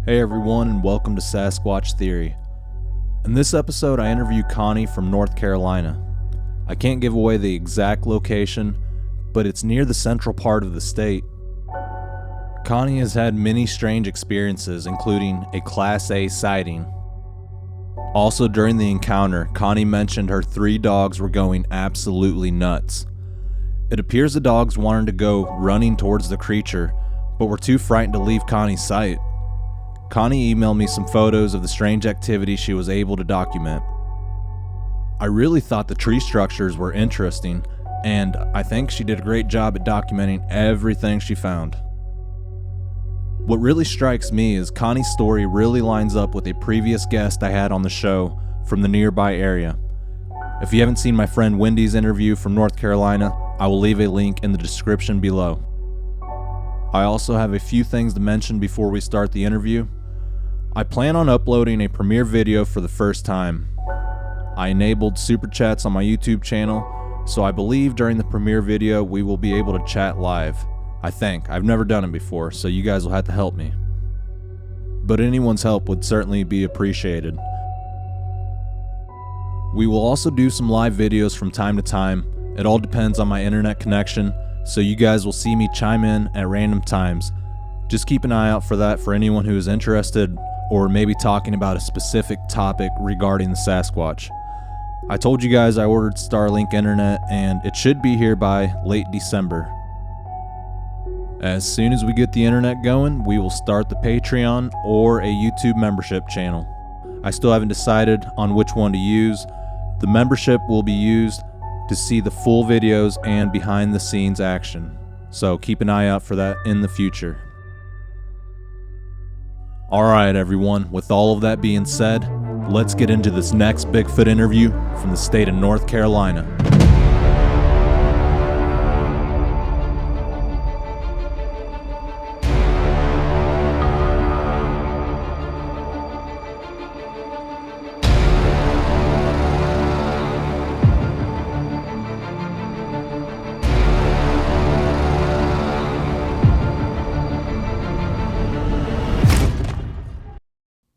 Hey everyone, and welcome to Sasquatch Theory. In this episode, I interview Connie from North Carolina. I can't give away the exact location, but it's near the central part of the state. Connie has had many strange experiences, including a Class A sighting. Also, during the encounter, Connie mentioned her 3 dogs were going absolutely nuts. It appears the dogs wanted to go running towards the creature, but were too frightened to leave Connie's sight. Connie emailed me some photos of the strange activity she was able to document. I really thought the tree structures were interesting, and I think she did a great job at documenting everything she found. What really strikes me is Connie's story really lines up with a previous guest I had on the show from the nearby area. If you haven't seen my friend Wendy's interview from North Carolina, I will leave a link in the description below. I also have a few things to mention before we start the interview. I plan on uploading a premiere video for the first time. I enabled super chats on my YouTube channel, so I believe during the premiere video we will be able to chat live. I think. I've never done it before, so you guys will have to help me. But anyone's help would certainly be appreciated. We will also do some live videos from time to time. It all depends on my internet connection, so you guys will see me chime in at random times. Just keep an eye out for that for anyone who is interested, or maybe talking about a specific topic regarding the Sasquatch. I told you guys I ordered Starlink internet, and it should be here by late December. As soon as we get the internet going, we will start the Patreon or a YouTube membership channel. I still haven't decided on which one to use. The membership will be used to see the full videos and behind the scenes action, so keep an eye out for that in the future. Alright everyone, with all of that being said, let's get into this next Bigfoot interview from the state of North Carolina.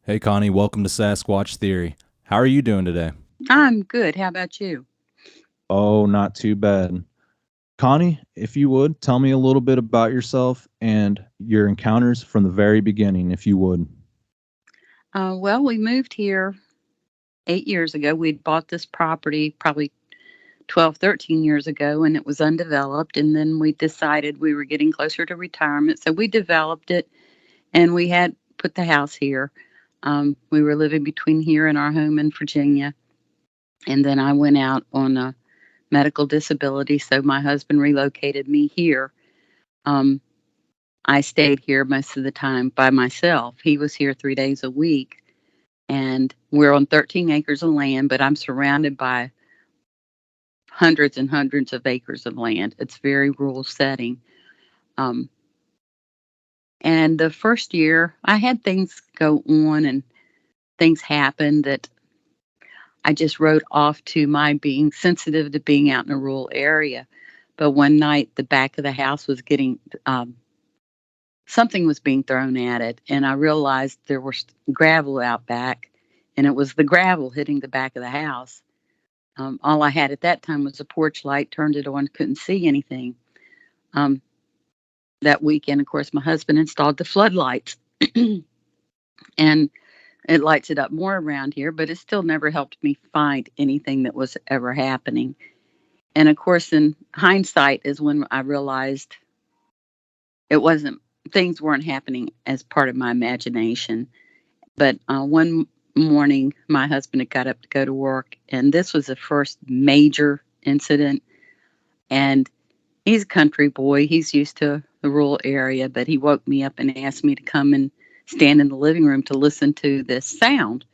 Hey Connie, welcome to Sasquatch Theory. How are you doing today? I'm good. How about you? Oh, not too bad. Connie, if you would, tell me a little bit about yourself and your encounters from the very beginning, if you would. Well, we moved here 8 years ago. We'd bought this property probably 12, 13 years ago, and it was undeveloped. And then we decided we were getting closer to retirement. So we developed it, and we had put the house here. We were living between here and our home in Virginia. And then I went out on a medical disability, so my husband relocated me here. I stayed here most of the time by myself. He was here 3 days a week, and we're on 13 acres of land, but I'm surrounded by hundreds and hundreds of acres of land. It's a very rural setting. And the first year, I had things go on and things happen that I just wrote off to my being sensitive to being out in a rural area. But one night, the back of the house was getting something was being thrown at it, and I realized there was gravel out back, and it was the gravel hitting the back of the house. All I had at that time was a porch light, turned it on, couldn't see anything. That weekend, of course, my husband installed the floodlights, and it lights it up more around here, but it still never helped me find anything that was ever happening. And of course, in hindsight is when I realized things weren't happening as part of my imagination. But one morning, my husband had got up to go to work, and this was the first major incident. And he's a country boy. He's used to the rural area, but he woke me up and asked me to come and stand in the living room to listen to this sound.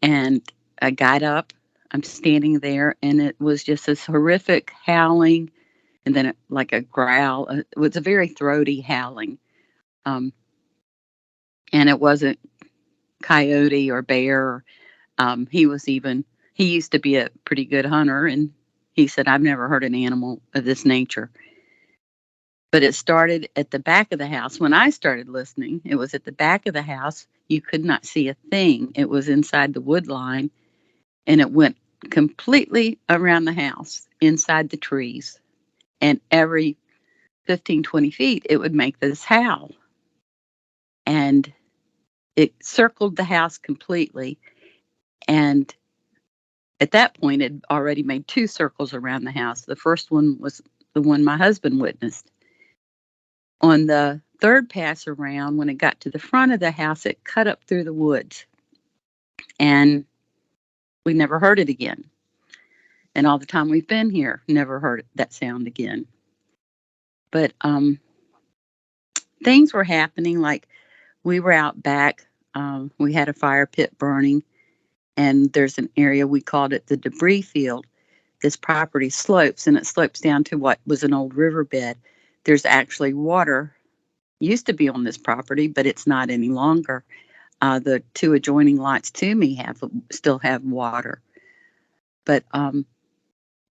And I got up. I'm standing there, and it was just this horrific howling, and then like a growl. It was a very throaty howling. And it wasn't coyote or bear. He used to be a pretty good hunter, and he said, I've never heard an animal of this nature. But it started at the back of the house. When I started listening, it was at the back of the house. You could not see a thing. It was inside the wood line, and it went completely around the house, inside the trees. And every 15, 20 feet, it would make this howl. And it circled the house completely. And at that point, it already made two circles around the house. The first one was the one my husband witnessed. On the third pass around, when it got to the front of the house, it cut up through the woods. And we never heard it again. And all the time we've been here, never heard that sound again. But things were happening. Like, we were out back. We had a fire pit burning, and there's an area, we called it the debris field. This property slopes, and it slopes down to what was an old riverbed. There's actually water, used to be on this property, but it's not any longer. The two adjoining lots to me still have water. But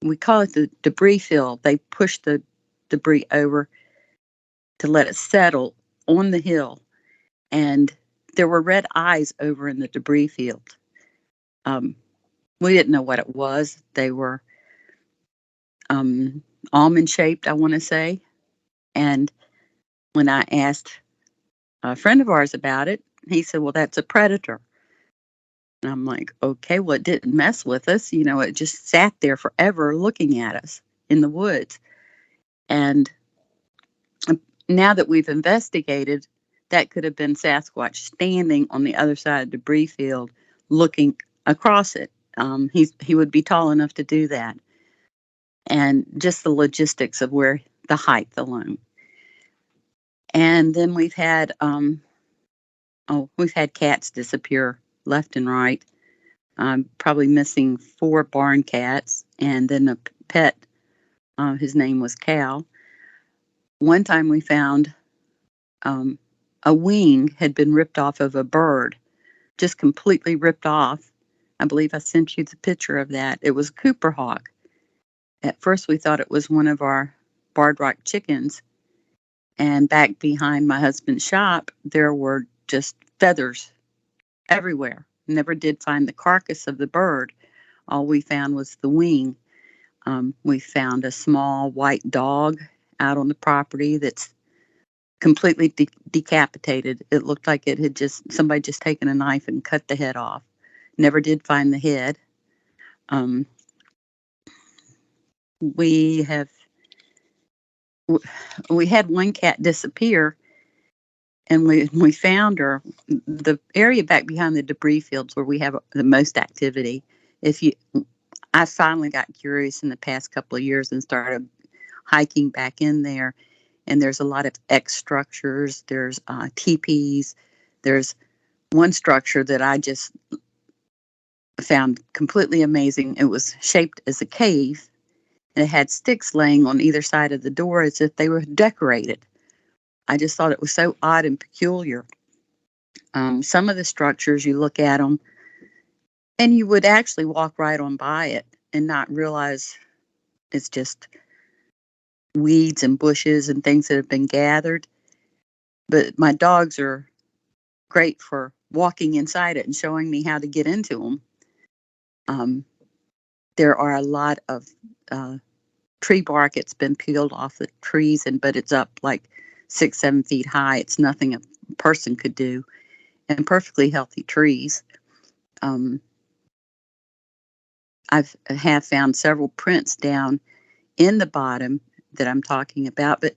we call it the debris field. They push the debris over to let it settle on the hill. And there were red eyes over in the debris field. We didn't know what it was. They were almond shaped, I want to say. And when I asked a friend of ours about it, he said, well, that's a predator. And I'm like, okay, well, it didn't mess with us. It just sat there forever looking at us in the woods. And now that we've investigated, that could have been Sasquatch standing on the other side of the debris field looking across it. He would be tall enough to do that. And just the logistics of where the height alone. And then we've had cats disappear left and right. Probably missing 4 barn cats, and then a pet. His name was Cal. One time we found a wing had been ripped off of a bird, just completely ripped off. I believe I sent you the picture of that. It was a Cooper hawk. At first, we thought it was one of our barred rock chickens. And back behind my husband's shop, there were just feathers everywhere. Never did find the carcass of the bird. All we found was the wing. We found a small white dog out on the property that's completely decapitated. It looked like it had somebody just taken a knife and cut the head off. Never did find the head. We had one cat disappear, and we found her. The area back behind the debris fields where we have the most activity. I finally got curious in the past couple of years and started hiking back in there. And there's a lot of X structures. There's teepees. There's one structure that I just found completely amazing. It was shaped as a cave, and it had sticks laying on either side of the door as if they were decorated. I just thought it was so odd and peculiar. Some of the structures, you look at them, and you would actually walk right on by it and not realize it's just weeds and bushes and things that have been gathered. But my dogs are great for walking inside it and showing me how to get into them. There are a lot of tree bark. It's been peeled off the trees, but it's up like 6-7 feet high. It's nothing a person could do, and perfectly healthy trees. I have found several prints down in the bottom that I'm talking about, but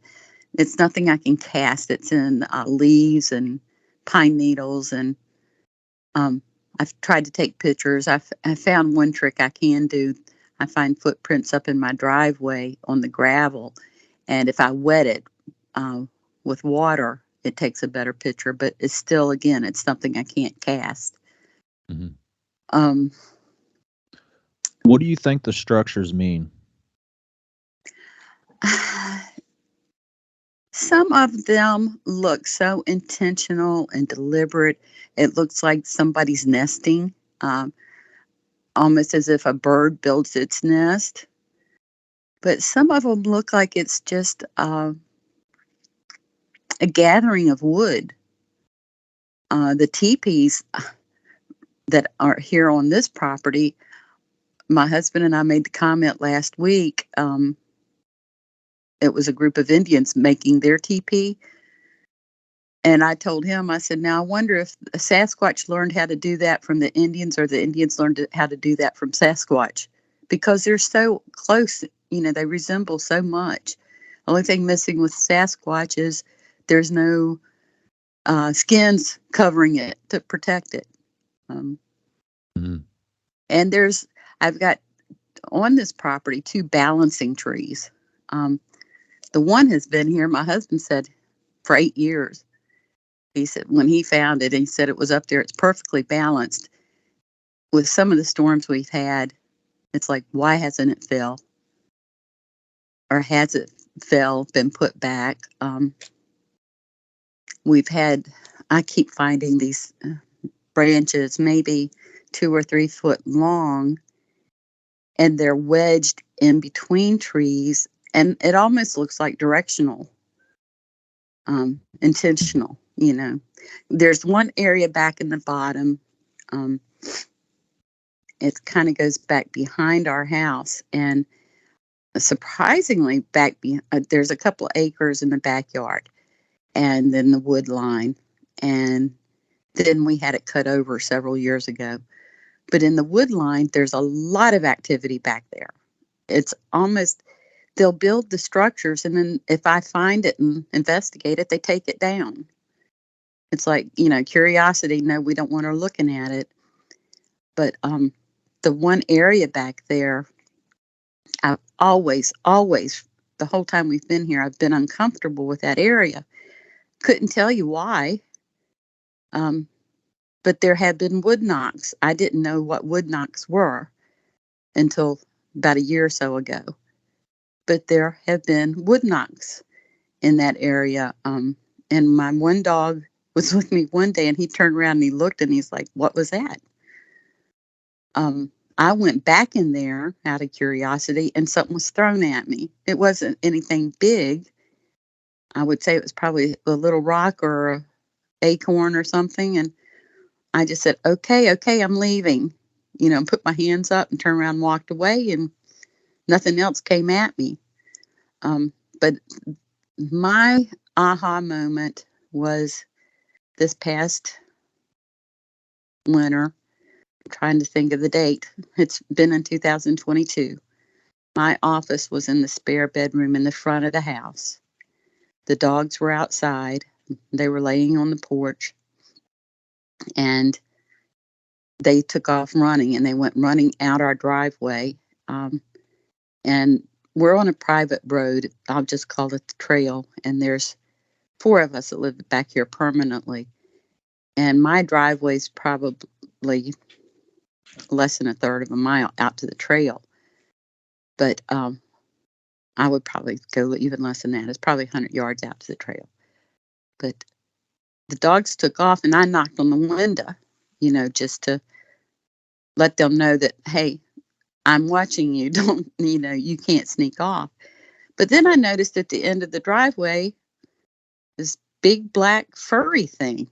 it's nothing I can cast. It's in leaves and pine needles, and I've tried to take pictures. I found one trick I can do. I find footprints up in my driveway on the gravel, and if I wet it with water, it takes a better picture. But it's still, again, it's something I can't cast. Mm-hmm. What do you think the structures mean? Some of them look so intentional and deliberate. It looks like somebody's nesting, almost as if a bird builds its nest. But some of them look like it's just a gathering of wood. The teepees that are here on this property, my husband and I made the comment last week. It was a group of Indians making their teepee. And I told him, I said, now I wonder if Sasquatch learned how to do that from the Indians or the Indians learned how to do that from Sasquatch, because they're so close. They resemble so much. The only thing missing with Sasquatch is there's no skins covering it to protect it. Mm-hmm. And I've got on this property 2 balancing trees. The one has been here, my husband said, for 8 years. He said when he found it, he said it was up there. It's perfectly balanced. With some of the storms we've had, it's like, why hasn't it fell? Or has it fell, been put back? I keep finding these branches, maybe 2 or 3 foot long, and they're wedged in between trees, and it almost looks like directional, intentional. There's one area back in the bottom. It kind of goes back behind our house, and surprisingly there's a couple acres in the backyard, and then the wood line, and then we had it cut over several years ago. But in the wood line, there's a lot of activity back there. It's almost, they'll build the structures, and then if I find it and investigate it, they take it down. It's like, curiosity. No, we don't want her looking at it. But the one area back there, I've always, the whole time we've been here, I've been uncomfortable with that area. Couldn't tell you why. But there had been wood knocks. I didn't know what wood knocks were until about a year or so ago. But there have been wood knocks in that area. And my one dog was with me one day, and he turned around and he looked, and he's like, what was that? I went back in there out of curiosity, and something was thrown at me. It wasn't anything big. I would say it was probably a little rock or an acorn or something. And I just said, okay, I'm leaving, put my hands up and turned around and walked away, and nothing else came at me. But my aha moment was this past winter. I'm trying to think of the date. It's been in 2022. My office was in the spare bedroom in the front of the house. The dogs were outside. They were laying on the porch, and they took off running, and they went running out our driveway. And we're on a private road. I'll just call it the trail. And there's 4 of us that live back here permanently. And my driveway's probably less than a third of a mile out to the trail. But I would probably go even less than that. It's probably 100 yards out to the trail. But the dogs took off, and I knocked on the window, just to let them know that, hey, I'm watching you. Don't, you can't sneak off. But then I noticed at the end of the driveway, this big black furry thing.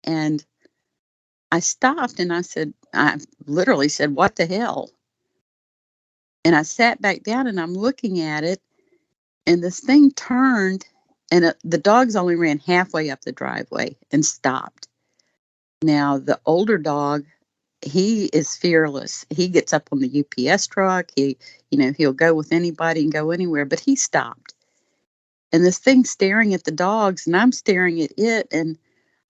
And I stopped, and I literally said, what the hell? And I sat back down, and I'm looking at it, and this thing turned, and the dogs only ran halfway up the driveway and stopped. Now, the older dog, he is fearless. He gets up on the UPS truck. He'll go with anybody and go anywhere, but he stopped. And this thing staring at the dogs, and I'm staring at it, and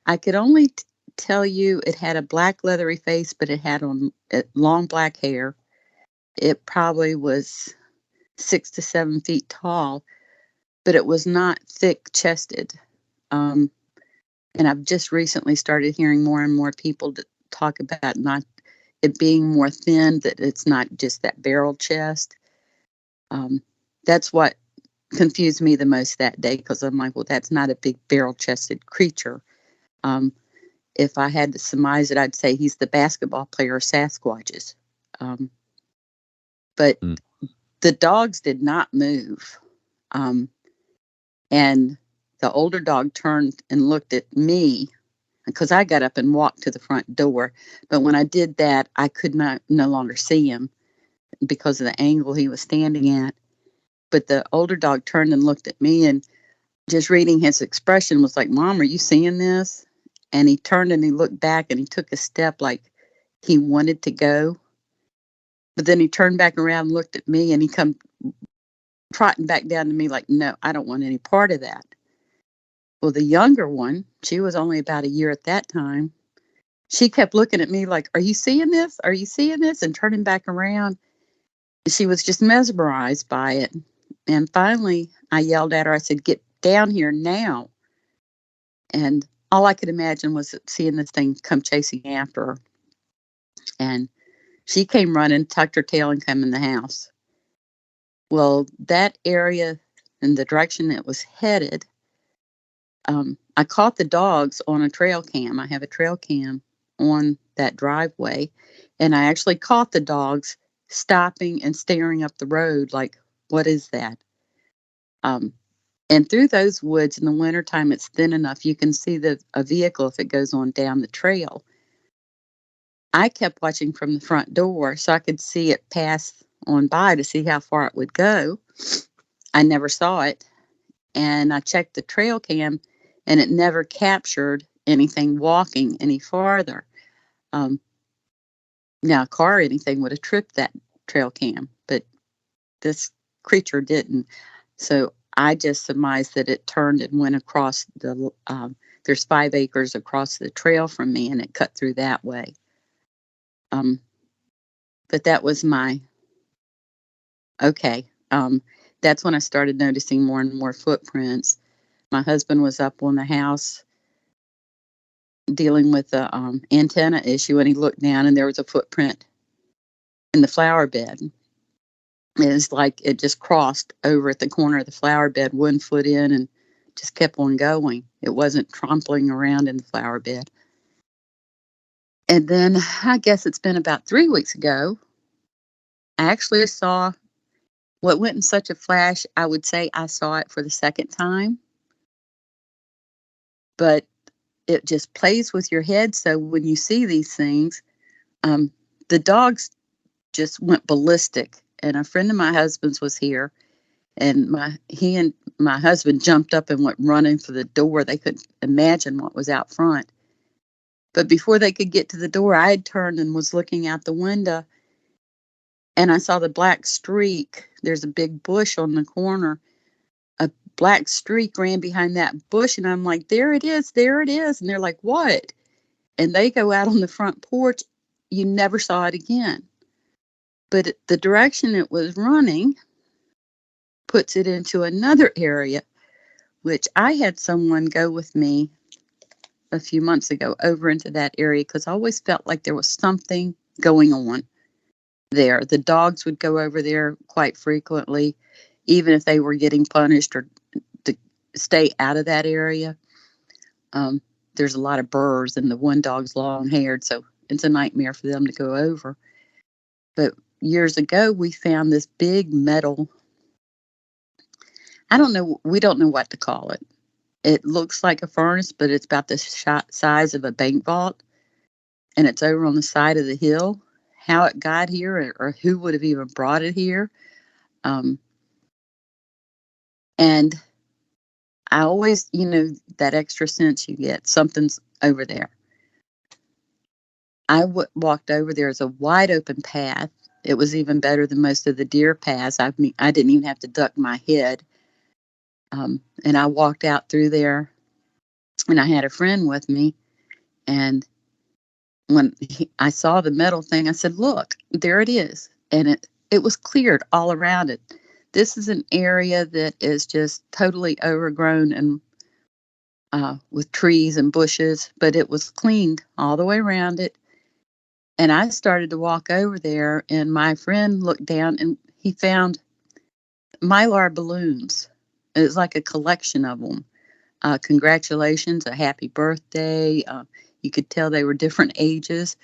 I could only tell you it had a black leathery face, but it had on long black hair. It probably was 6 to 7 feet tall, but it was not thick chested. And I've just recently started hearing more and more people talk about not it being more thin, that it's not just that barrel chest. That's what confused me the most that day, because I'm like, well, that's not a big barrel chested creature. If I had to surmise it, I'd say he's the basketball player Sasquatches. But the dogs did not move. And the older dog turned and looked at me because I got up and walked to the front door. But when I did that, I could not no longer see him because of the angle he was standing at. But the older dog turned and looked at me, and just reading his expression was like, "Mom, are you seeing this?" And he turned and he looked back and he took a step like he wanted to go. But then he turned back around and looked at me, and he come trotting back down to me like, "No, I don't want any part of that." Well, the younger one, she was only about a year at that time. She kept looking at me like, "Are you seeing this? Are you seeing this?" And turning back around. She was just mesmerized by it. And finally, I yelled at her. I said, "Get down here now." And all I could imagine was seeing this thing come chasing after her. And she came running, tucked her tail, and came in the house. Well, that area and the direction it was headed, I caught the dogs on a trail cam. I have a trail cam on that driveway. And I actually caught the dogs stopping and staring up the road like, what is that? Um, and through those woods in the wintertime, it's thin enough you can see a vehicle if it goes on down the trail. I kept watching from the front door so I could see it pass on by to see how far it would go. I never saw it. And I checked the trail cam and it never captured anything walking any farther. Um, Now, a car or anything would have tripped that trail cam, but this creature didn't. So I just surmised that it turned and went across there's 5 acres across the trail from me, and it cut through that way. Um, but that was okay. That's when I started noticing more and more footprints. My husband was up on the house dealing with the antenna issue, and he looked down, and there was a footprint in the flower bed. It was like it just crossed over at the corner of the flower bed, 1 foot in, and just kept on going. It wasn't trampling around in the flower bed. And then I guess it's been about 3 weeks ago, I actually saw what went in such a flash. I would say I saw it for the second time, but it just plays with your head. So when you see these things, um, the dogs just went ballistic. And a friend of my husband's was here, and he and my husband jumped up and went running for the door. They couldn't imagine what was out front. But before they could get to the door, I had turned and was looking out the window, and I saw the black streak. There's a big bush on the corner. A black streak ran behind that bush, and I'm like, there it is, there it is. And they're like, what? And they go out on the front porch. You never saw it again. But the direction it was running puts it into another area, which I had someone go with me a few months ago over into that area because I always felt like there was something going on there. The dogs would go over there quite frequently, even if they were getting punished or to stay out of that area. Um, there's a lot of burrs, and the one dog's long haired, so it's a nightmare for them to go over. But years ago, we found this big metal. I don't know. We don't know what to call it. It looks like a furnace, but it's about the size of a bank vault, and it's over on the side of the hill. How it got here, or who would have even brought it here. Um, and I always, that extra sense you get, something's over there. I walked over there as a wide open path. It was even better than most of the deer paths. I didn't even have to duck my head. And I walked out through there, and I had a friend with me. And when I saw the metal thing, I said, "Look, there it is." And it was cleared all around it. This is an area that is just totally overgrown and with trees and bushes, but it was cleaned all the way around it. And I started to walk over there, and my friend looked down and he found Mylar balloons. It was like a collection of them. Congratulations, a happy birthday. You could tell they were different ages.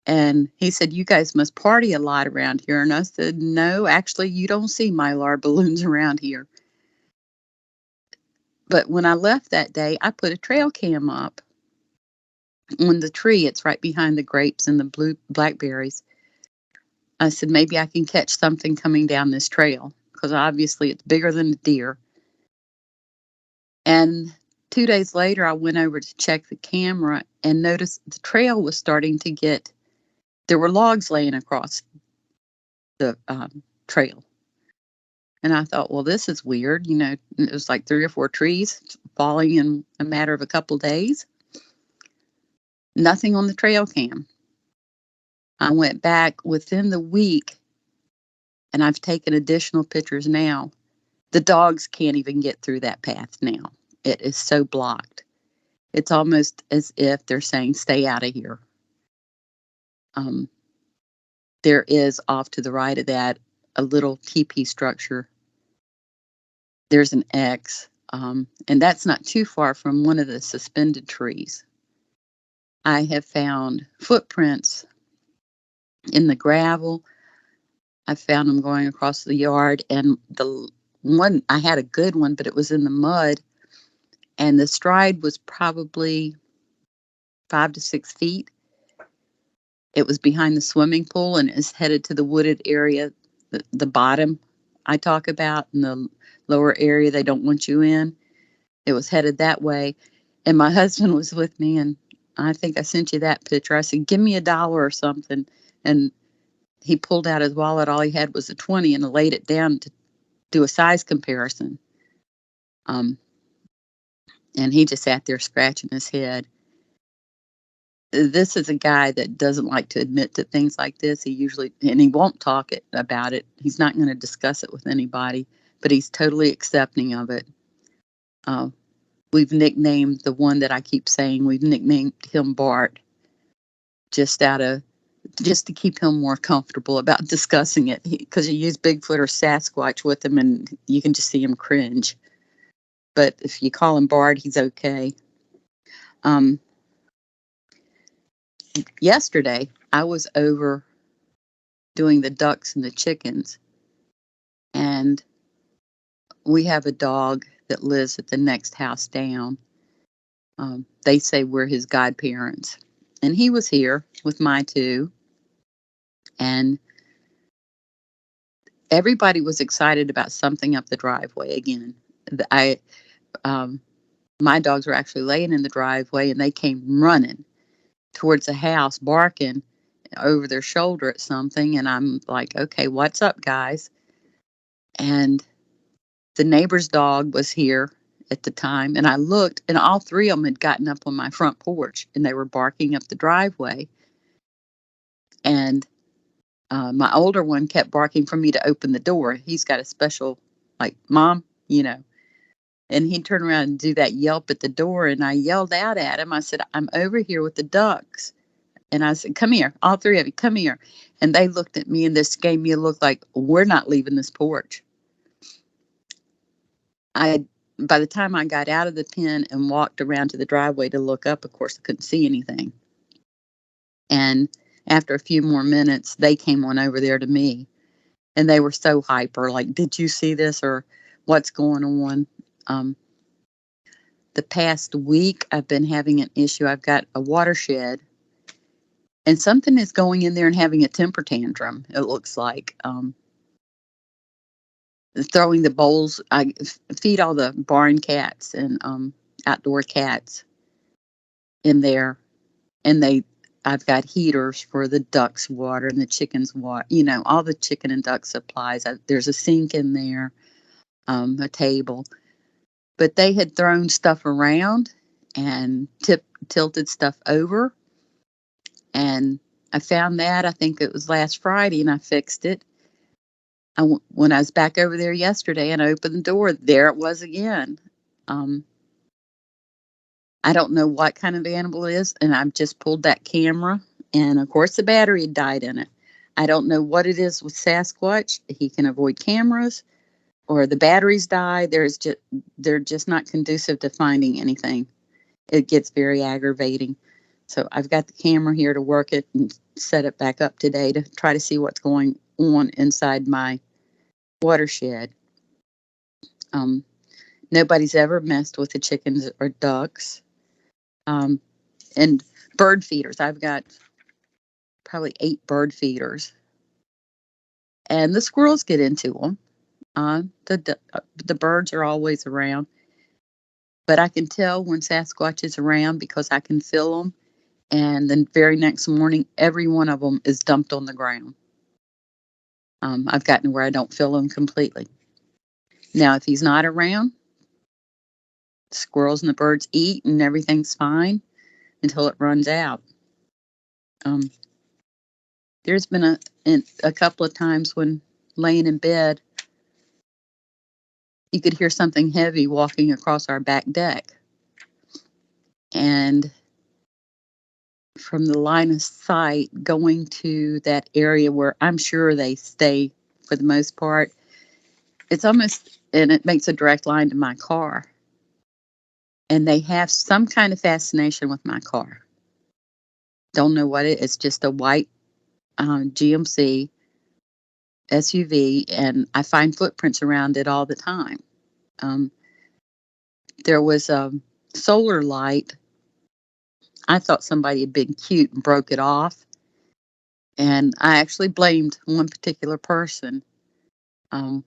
And he said, "You guys must party a lot around here." And I said, "No, actually, you don't see Mylar balloons around here." But when I left that day, I put a trail cam up on the tree. It's right behind the grapes and the blue blackberries. I said, maybe I can catch something coming down this trail because obviously it's bigger than a deer. And 2 days later, I went over to check the camera and noticed the trail was starting to get, there were logs laying across the trail. And I thought, well, this is weird. It was like 3 or 4 trees falling in a matter of a couple days. Nothing on the trail cam. I went back within the week and I've taken additional pictures now. The dogs can't even get through that path now. It is so blocked. It's almost as if they're saying, stay out of here. There is off to the right of that a little teepee structure. There's an X, and that's not too far from one of the suspended trees. I have found footprints in the gravel. I found them going across the yard, and the one, I had a good one, but it was in the mud, and the stride was probably 5 to 6 feet. It was behind the swimming pool and is headed to the wooded area, the bottom I talk about, and the lower area they don't want you in. It was headed that way. And my husband was with me, and I think I sent you that picture. I said, give me $1 or something. And he pulled out his wallet. All he had was a 20 and laid it down to do a size comparison. And he just sat there scratching his head. This is a guy that doesn't like to admit to things like this. He won't talk about it. He's not going to discuss it with anybody, but he's totally accepting of it. We've nicknamed the one that I keep saying, we've nicknamed him Bart, just to keep him more comfortable about discussing it, because you use Bigfoot or Sasquatch with him and you can just see him cringe. But if you call him Bart, he's okay. Yesterday, I was over doing the ducks and the chickens, and we have a dog that lives at the next house down. They say we're his godparents, and he was here with my two, and everybody was excited about something up the driveway again. My dogs were actually laying in the driveway, and they came running towards the house, barking over their shoulder at something. And I'm like, okay, what's up, guys? And the neighbor's dog was here at the time. And I looked, and all 3 of them had gotten up on my front porch, and they were barking up the driveway. And my older one kept barking for me to open the door. He's got a special, like, mom, and he'd turn around and do that yelp at the door. And I yelled out at him. I said, I'm over here with the ducks. And I said, come here, all 3 of you, come here. And they looked at me, and this gave me a look like, we're not leaving this porch. By the time I got out of the pen and walked around to the driveway to look up, of course, I couldn't see anything. And after a few more minutes, they came on over there to me. And they were so hyper, like, did you see this, or what's going on? The past week, I've been having an issue. I've got a watershed, and something is going in there and having a temper tantrum, it looks like. Throwing the bowls. I feed all the barn cats and outdoor cats in there. And I've got heaters for the ducks' water and the chickens' water, all the chicken and duck supplies. There's a sink in there, a table. But they had thrown stuff around and tilted stuff over. And I found that, I think it was last Friday, and I fixed it. When I was back over there yesterday and I opened the door, there it was again. I don't know what kind of animal it is, and I've just pulled that camera, and of course the battery had died in it. I don't know what it is with Sasquatch. He can avoid cameras, or the batteries die. They're just not conducive to finding anything. It gets very aggravating. So I've got the camera here to work it and set it back up today to try to see what's going on inside my watershed. Nobody's ever messed with the chickens or ducks. Um, and bird feeders. I've got probably 8 bird feeders. And the squirrels get into them. The birds are always around. But I can tell when Sasquatch is around because I can feel them. And the very next morning, every one of them is dumped on the ground. I've gotten where I don't feel them completely. Now, if he's not around, the squirrels and the birds eat and everything's fine until it runs out. Um, there's been a couple of times when laying in bed, you could hear something heavy walking across our back deck. And from the line of sight going to that area where I'm sure they stay for the most part, it's almost, and it makes a direct line to my car. And they have some kind of fascination with my car. Don't know what it is. It's just a white GMC SUV, and I find footprints around it all the time. Um, there was a solar light. I thought somebody had been cute and broke it off. And I actually blamed one particular person. Um,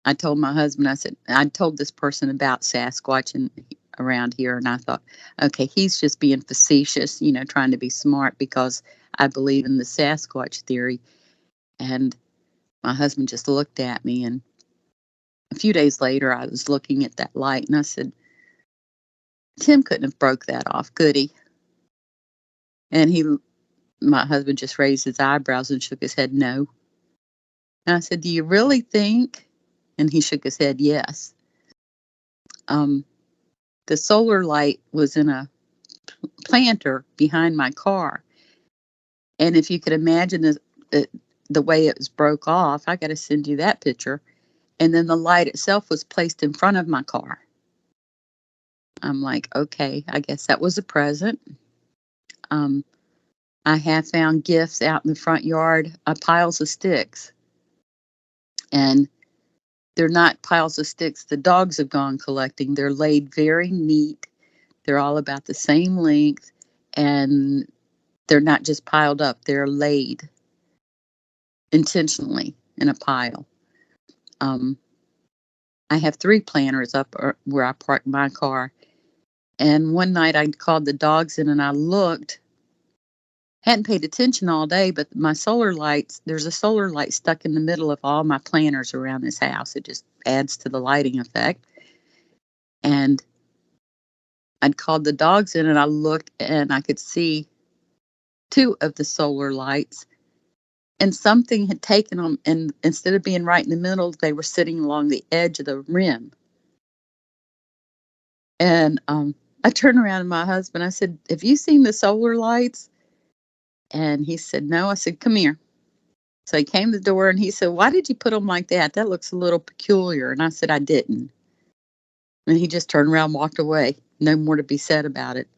I told my husband, I told this person about Sasquatch around here. And I thought, okay, he's just being facetious, trying to be smart because I believe in the Sasquatch theory. And my husband just looked at me. And a few days later, I was looking at that light and I said, Tim couldn't have broke that off, could he? And my husband just raised his eyebrows and shook his head, no. And I said, do you really think? And he shook his head, yes. The solar light was in a planter behind my car. And if you could imagine the way it was broke off, I got to send you that picture. And then the light itself was placed in front of my car. I'm like, okay, I guess that was a present. I have found gifts out in the front yard, piles of sticks. And they're not piles of sticks the dogs have gone collecting. They're laid very neat. They're all about the same length. And they're not just piled up, they're laid intentionally in a pile. I have 3 planters up where I park my car. And one night I called the dogs in and I looked, hadn't paid attention all day, but there's a solar light stuck in the middle of all my planters around this house. It just adds to the lighting effect. And I'd called the dogs in and I looked and I could see 2 of the solar lights. And something had taken them, and instead of being right in the middle, they were sitting along the edge of the rim. And I turned around to my husband. I said, have you seen the solar lights? And he said, no. I said, come here. So he came to the door and he said, why did you put them like that? That looks a little peculiar. And I said, I didn't. And he just turned around and walked away. No more to be said about it.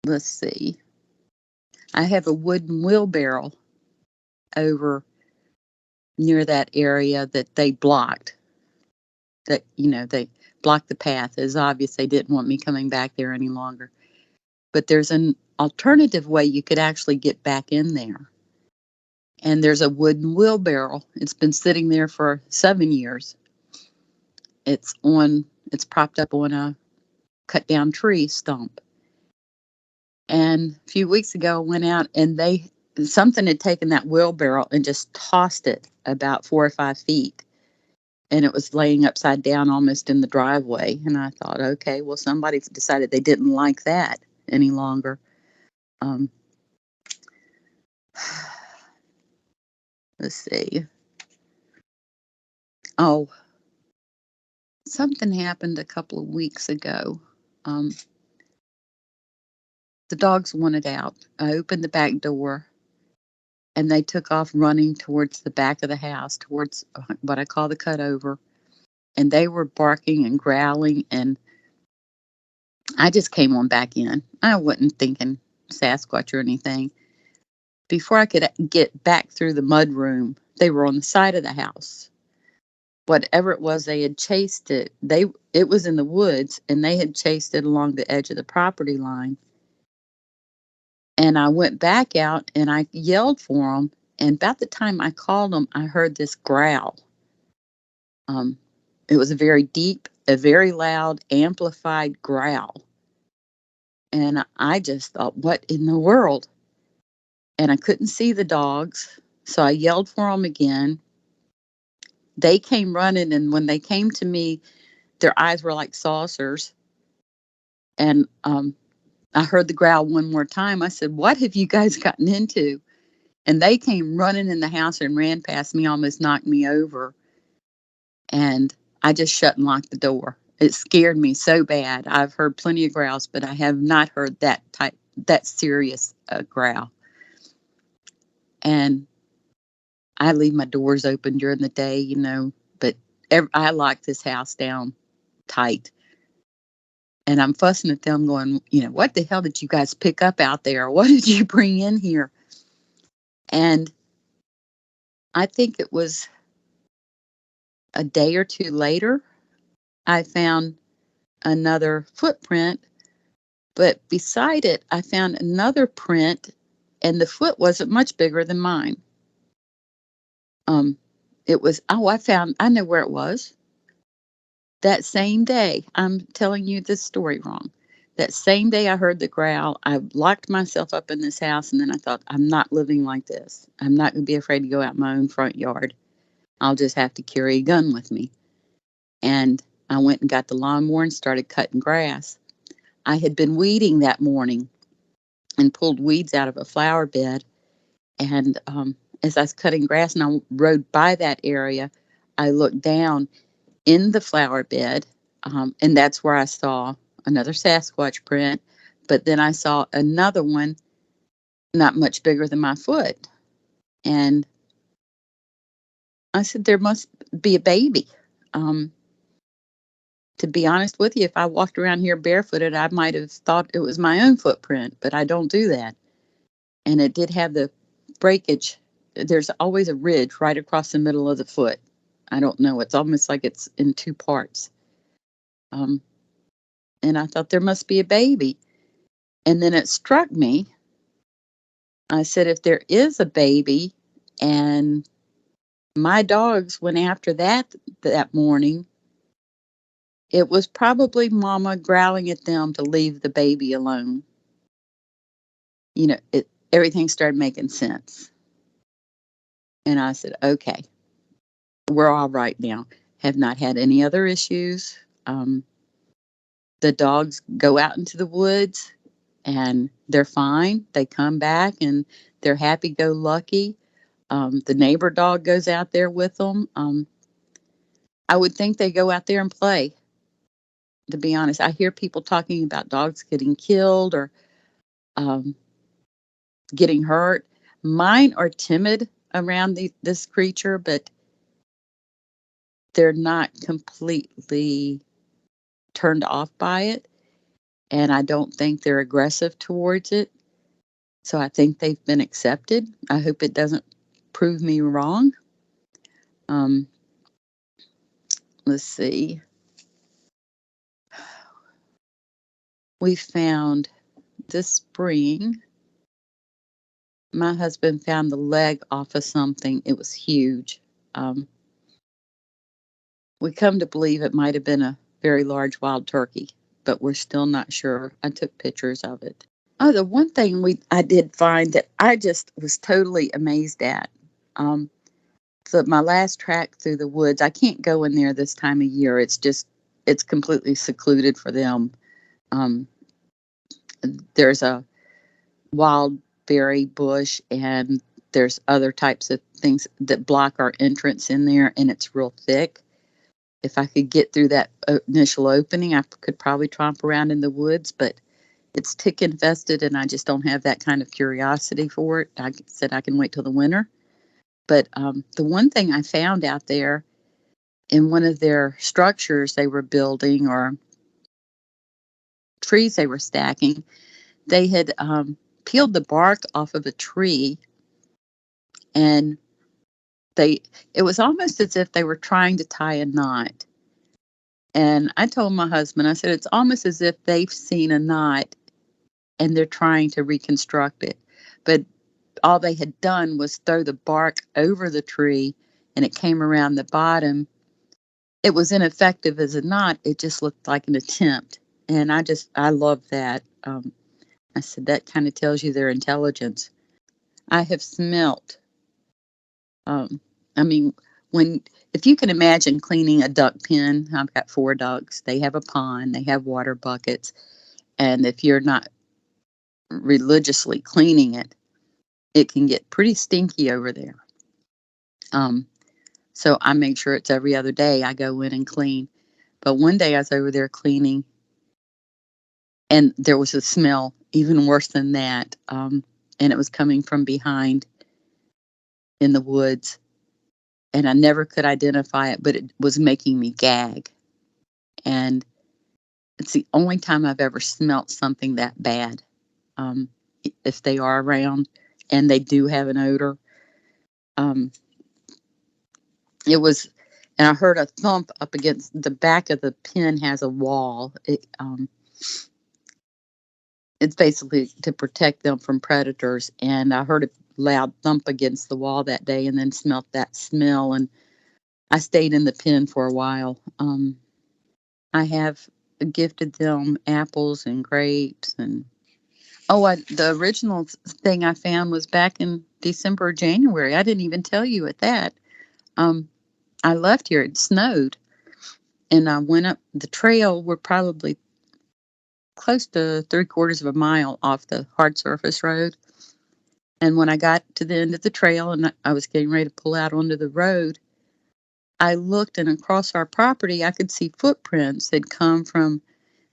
Let's see. I have a wooden wheelbarrow over near that area that they blocked. That, they blocked the path. It's obvious they didn't want me coming back there any longer. But there's an alternative way you could actually get back in there. And there's a wooden wheelbarrow. It's been sitting there for 7 years. It's propped up on a cut down tree stump. And a few weeks ago I went out and something had taken that wheelbarrow and just tossed it about 4 or 5 feet. And it was laying upside down almost in the driveway. And I thought, okay, well, somebody decided they didn't like that any longer. Let's see. Oh, something happened a couple of weeks ago. The dogs wanted out. I opened the back door and they took off running towards the back of the house, towards what I call the cutover. And they were barking and growling, and I just came on back in. I wasn't thinking Sasquatch or anything. Before I could get back through the mud room, they were on the side of the house. whatever it was, they had chased it. It was in the woods, and they had chased it along the edge of the property line. And I went back out and I yelled for them. And about the time I called them, I heard this growl. Um, it was a very deep, a very loud, amplified growl. And I just thought, what in the world? And I couldn't see the dogs. So I yelled for them again. They came running. And when they came to me, their eyes were like saucers. And I heard the growl one more time. I said, what have you guys gotten into? And they came running in the house and ran past me, almost knocked me over. And I just shut and locked the door. It scared me so bad. I've heard plenty of growls, but I have not heard that serious growl. And I leave my doors open during the day, but I lock this house down tight. And I'm fussing at them going, what the hell did you guys pick up out there? What did you bring in here? And I think it was a day or two later, I found another footprint, but beside it, I found another print, and the foot wasn't much bigger than mine. It was, I know where it was. That same day, I'm telling you this story wrong. That same day I heard the growl, I locked myself up in this house, and then I thought, I'm not living like this. I'm not going to be afraid to go out my own front yard. I'll just have to carry a gun with me. And I went and got the lawnmower and started cutting grass. I had been weeding that morning and pulled weeds out of a flower bed. And as I was cutting grass and I rode by that area, I looked down in the flower bed, and that's where I saw another Sasquatch print. But then I saw another one not much bigger than my foot. And I said, there must be a baby. To be honest with you, if I walked around here barefooted, I might have thought it was my own footprint, but I don't do that. And it did have the breakage. There's always a ridge right across the middle of the foot. I don't know. It's almost like it's in two parts. And I thought there must be a baby. And then it struck me. I said, if there is a baby and my dogs went after that morning, it was probably mama growling at them to leave the baby alone. Everything started making sense. And I said, okay, we're all right now. Have not had any other issues. The dogs go out into the woods and they're fine. They come back and they're happy-go-lucky. The neighbor dog goes out there with them. I would think they go out there and play, to be honest. I hear people talking about dogs getting killed or getting hurt. Mine are timid around this creature, but they're not completely turned off by it. And I don't think they're aggressive towards it. So I think they've been accepted. I hope it doesn't prove me wrong. Let's see. We found this spring, my husband found the leg off of something. It was huge. We come to believe it might have been a very large wild turkey, but we're still not sure. I took pictures of it. Oh, the one thing I did find that I just was totally amazed at. My last track through the woods, I can't go in there this time of year. It's completely secluded for them. There's a wild berry bush and there's other types of things that block our entrance in there, and it's real thick. If I could get through that initial opening, I could probably tromp around in the woods, but it's tick infested and I just don't have that kind of curiosity for it. I said I can wait till the winter. But the one thing I found out there in one of their structures they were building or trees they were stacking, they had peeled the bark off of a tree and it was almost as if they were trying to tie a knot. And I told my husband, I said, it's almost as if they've seen a knot and they're trying to reconstruct it. But all they had done was throw the bark over the tree and it came around the bottom. It was ineffective as a knot. It just looked like an attempt. And I love that. I said, that kind of tells you their intelligence. I have smelt, I mean, if you can imagine cleaning a duck pen, I've got 4 ducks. They have a pond, they have water buckets. And if you're not religiously cleaning it, it can get pretty stinky over there. So I make sure it's every other day I go in and clean. But one day I was over there cleaning and there was a smell even worse than that. And it was coming from behind in the woods. And I never could identify it, but it was making me gag. And it's the only time I've ever smelt something that bad. If they are around and they do have an odor. It was, and I heard a thump up against the back of the pen has a wall. It's basically to protect them from predators. And I heard a loud thump against the wall that day and then smelt that smell. And I stayed in the pen for a while. I have gifted them apples and grapes. And the original thing I found was back in December or January. I didn't even tell you at that. I left here. It snowed. And I went up the trail. We're probably close to 3/4 of a mile off the hard surface road. And when I got to the end of the trail and I was getting ready to pull out onto the road, I looked, and across our property, I could see footprints that come from,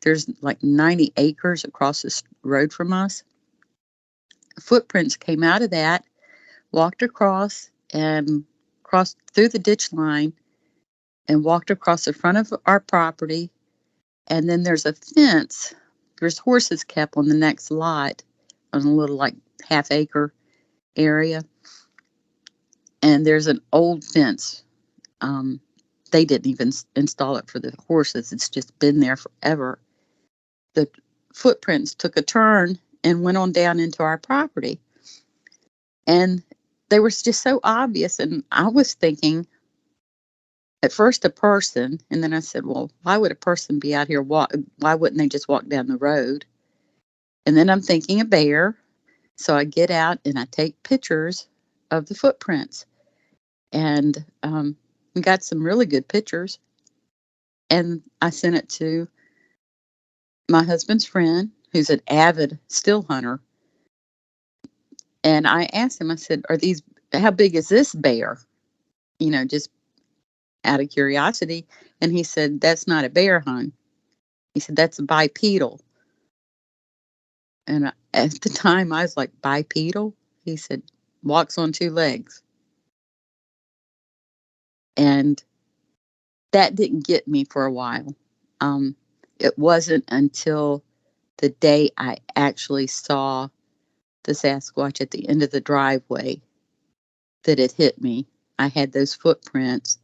there's like 90 acres across this road from us. Footprints came out of that, walked across and crossed through the ditch line and walked across the front of our property. And then there's a fence. There's horses kept on the next lot on a little like half-acre area. And there's an old fence. They didn't even install it for the horses. It's just been there forever. The footprints took a turn and went on down into our property. And they were just so obvious. And I was thinking, at first a person, and then I said, well, why would a person be out here? Why wouldn't they just walk down the road? And then I'm thinking a bear. So I get out and I take pictures of the footprints. And we got some really good pictures. And I sent it to my husband's friend, who's an avid still hunter. And I asked him, I said, how big is this bear? Just out of curiosity. And he said, that's not a bear, hon. He said, that's a bipedal. And at the time I was like, bipedal? He said, walks on 2 legs. And that didn't get me for a while. It wasn't until the day I actually saw the Sasquatch at the end of the driveway that it hit me. I had those footprints.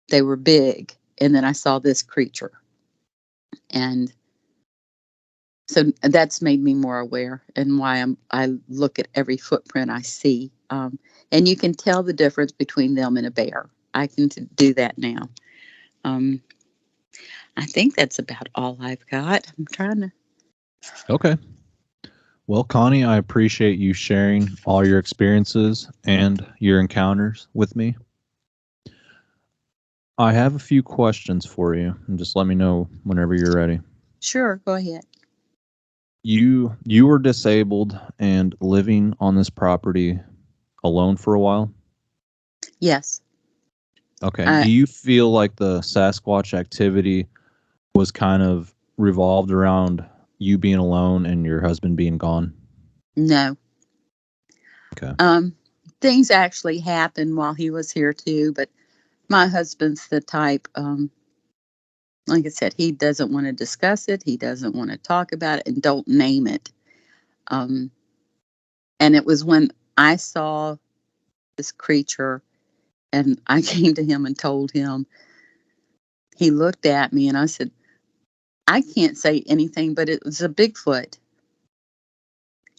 They were big. And then I saw this creature. And so that's made me more aware, and why I look at every footprint I see. And you can tell the difference between them and a bear. I can do that now. I think that's about all I've got. I'm trying to. Okay. Well, Connie, I appreciate you sharing all your experiences and your encounters with me. I have a few questions for you, and just let me know whenever you're ready. Sure, go ahead. You were disabled and living on this property alone for a while? Yes. Okay. Do you feel like the Sasquatch activity was kind of revolved around you being alone and your husband being gone? No. Okay. Things actually happened while he was here too, but my husband's the type, like I said, he doesn't want to discuss it. He doesn't want to talk about it, and don't name it. And it was when I saw this creature And I came to him and told him. He looked at me and I said, I can't say anything, but it was a Bigfoot.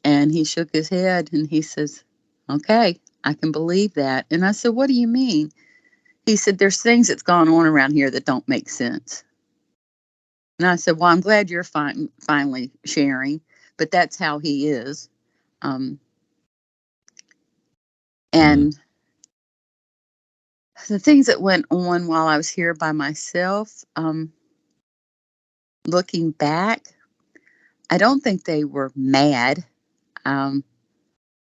And he shook his head and he says, okay, I can believe that. And I said, what do you mean? He said, there's things that's gone on around here that don't make sense. And I said, well, I'm glad you're finally sharing, but that's how he is. Um, and the things that went on while I was here by myself, looking back, I don't think they were mad. Um,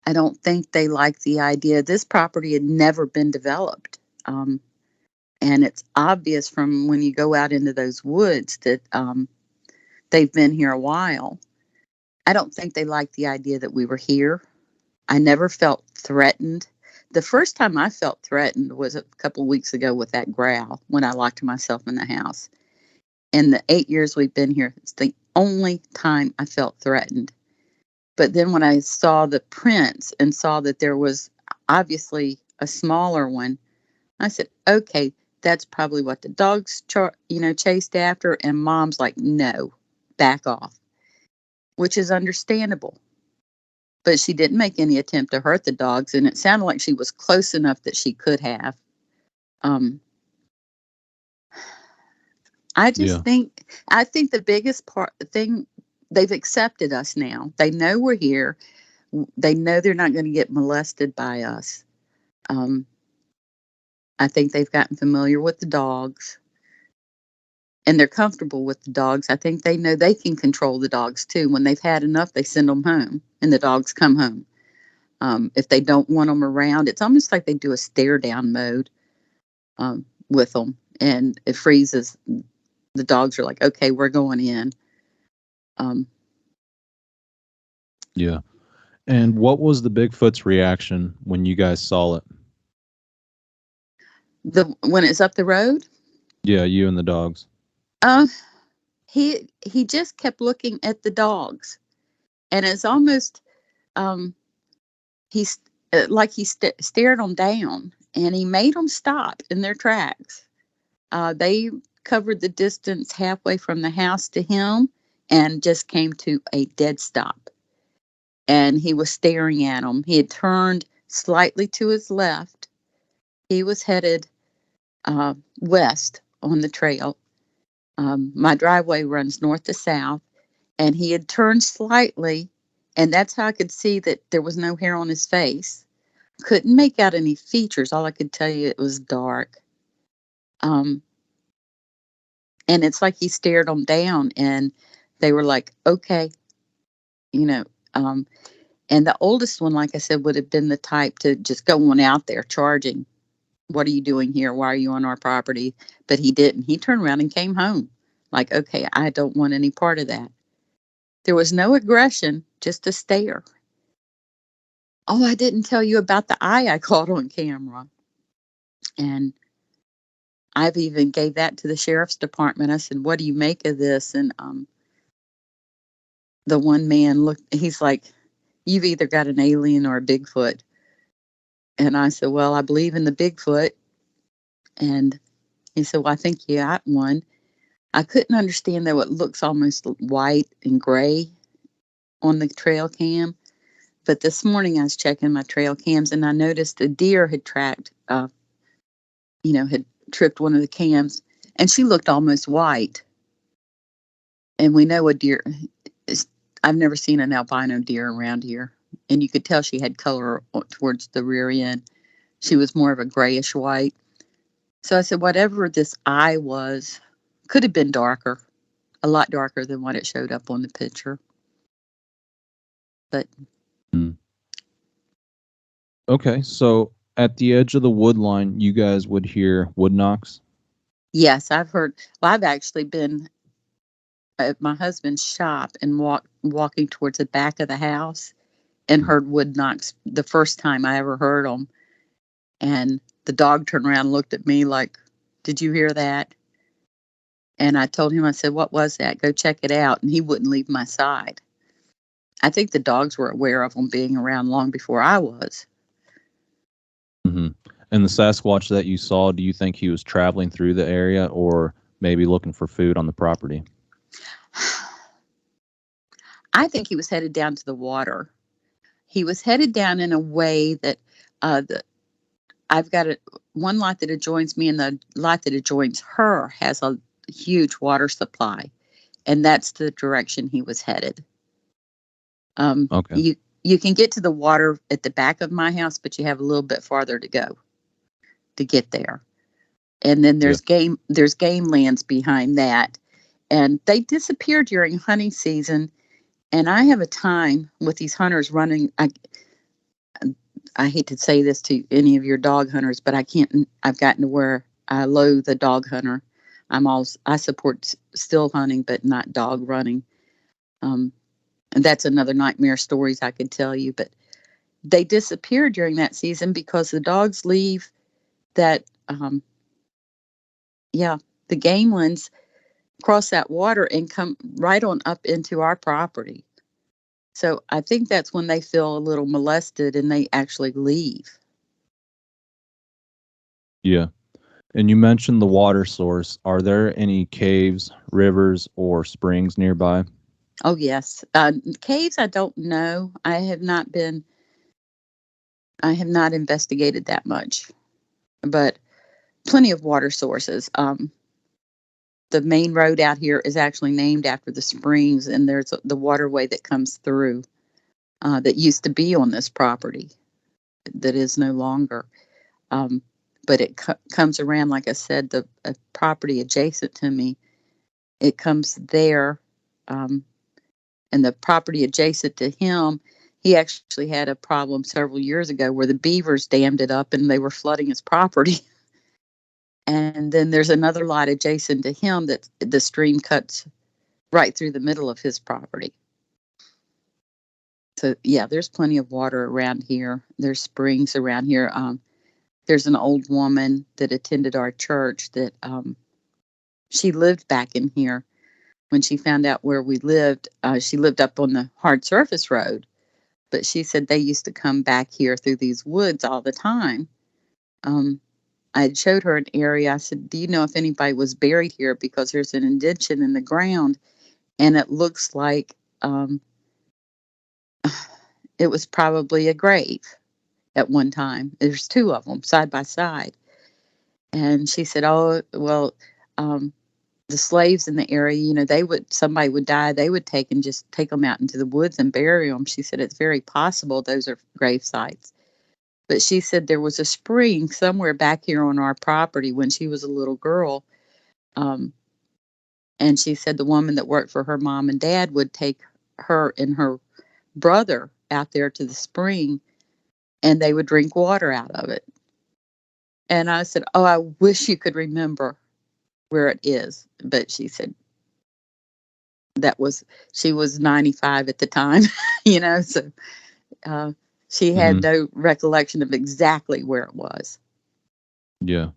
I don't think they liked the idea. This property had never been developed. And it's obvious from when you go out into those woods that they've been here a while. I don't think they liked the idea that we were here. I never felt threatened. The first time I felt threatened was a couple of weeks ago with that growl when I locked myself in the house. In the 8 years we've been here, it's the only time I felt threatened. But then when I saw the prints and saw that there was obviously a smaller one, I said, okay, that's probably what the dogs, chased after. And Mom's like, no, back off, which is understandable. But she didn't make any attempt to hurt the dogs. And it sounded like she was close enough that she could have. I think the biggest thing, they've accepted us now. They know we're here. They know they're not going to get molested by us. I think they've gotten familiar with the dogs and they're comfortable with the dogs. I think they know they can control the dogs too. When they've had enough, they send them home and the dogs come home. If they don't want them around, it's almost like they do a stare down mode with them, and it freezes. The dogs are like, okay, we're going in. Yeah. And what was the Bigfoot's reaction when you guys saw it? When it's up the road? Yeah, you and the dogs. He just kept looking at the dogs, and it's almost he's like he stared them down, and he made them stop in their tracks. They covered the distance halfway from the house to him, and just came to a dead stop. And he was staring at them. He had turned slightly to his left. He was headed west on the trail. My driveway runs north to south, and he had turned slightly, and that's how I could see that there was no hair on his face. Couldn't make out any features. All I could tell you, it was dark. And it's like he stared them down, and they were like, okay, you know. And the oldest one, like I said, would have been the type to just go on out there charging. What are you doing here? Why are you on our property? But he didn't. He turned around and came home. Like, okay, I don't want any part of that. There was no aggression, just a stare. Oh, I didn't tell you about the eye I caught on camera. And I've even gave that to the sheriff's department. I said, what do you make of this? And the one man looked, he's like, you've either got an alien or a Bigfoot. And I said, well, I believe in the Bigfoot. And he said, well, I think you got one. I couldn't understand though, it looks almost white and gray on the trail cam. But this morning I was checking my trail cams and I noticed a deer had had tripped one of the cams, and she looked almost white. And we know a deer I've never seen an albino deer around here. And you could tell she had color towards the rear end. She was more of a grayish white. So I said, whatever this eye was, could have been darker, a lot darker than what it showed up on the picture. But. Okay, so at the edge of the wood line, you guys would hear wood knocks? Yes, I've heard. Well, I've actually been at my husband's shop and walking towards the back of the house and heard wood knocks the first time I ever heard them. And the dog turned around and looked at me like, did you hear that? And I told him, I said, what was that? Go check it out. And he wouldn't leave my side. I think the dogs were aware of them being around long before I was. Mm-hmm. And the Sasquatch that you saw, do you think he was traveling through the area or maybe looking for food on the property? I think he was headed down to the water. He was headed down in a way that the I've got one lot that adjoins me, and the lot that adjoins her has a huge water supply, and that's the direction he was headed. Um, Okay. you you can get to the water at the back of my house, but you have a little bit farther to go to get there. And then Yeah. there's game lands behind that, and they disappear during hunting season. And I have a time with these hunters running. I hate to say this to any of your dog hunters, but I can't. I've gotten to where I loathe a dog hunter. I support still hunting, but not dog running. Um, and that's another nightmare stories I could tell you. But they disappear during that season because the dogs leave that. Yeah, the game lands cross that water and come right on up into our property. So I think that's when they feel a little molested and they actually leave. Yeah. And you mentioned the water source. Are there any caves, rivers, or springs nearby? Oh, yes. Caves, I don't know. I have not investigated that much, but plenty of water sources. The main road out here is actually named after the springs, and there's the waterway that comes through that used to be on this property that is no longer. Um, but it comes around, like I said, the property adjacent to me, it comes there. Um, and the property adjacent to him, he actually had a problem several years ago where the beavers dammed it up and they were flooding his property. And then there's another lot adjacent to him that the stream cuts right through the middle of his property. So yeah, there's plenty of water around here. There's springs around here. There's an old woman that attended our church that she lived back in here. When she found out where we lived, she lived up on the hard surface road. But she said they used to come back here through these woods all the time. Um, I showed her an area. I said, "Do you know if anybody was buried here? Because there's an indention in the ground, and it looks like it was probably a grave at one time. There's two of them side by side." And she said, "Oh, well, um, the slaves in the area, somebody would die, they would just take them out into the woods and bury them." She said, "It's very possible those are grave sites." But she said there was a spring somewhere back here on our property when she was a little girl. Um, and she said the woman that worked for her mom and dad would take her and her brother out there to the spring and they would drink water out of it. And I said, "Oh, I wish you could remember where it is." But she said that was, she was 95 at the time, so uh, she had Hmm. no recollection of exactly where it was. Yeah.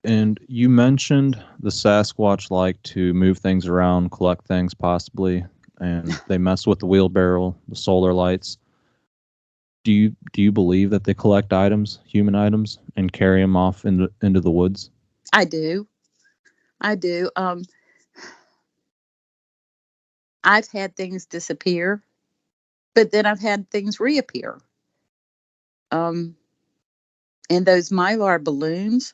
And you mentioned the Sasquatch like to move things around, collect things possibly, and they mess with the wheelbarrow, the solar lights. Do you believe that they collect items, human items, and carry them off into the woods? I do. I do. I've had things disappear, but then I've had things reappear. Um, and those Mylar balloons,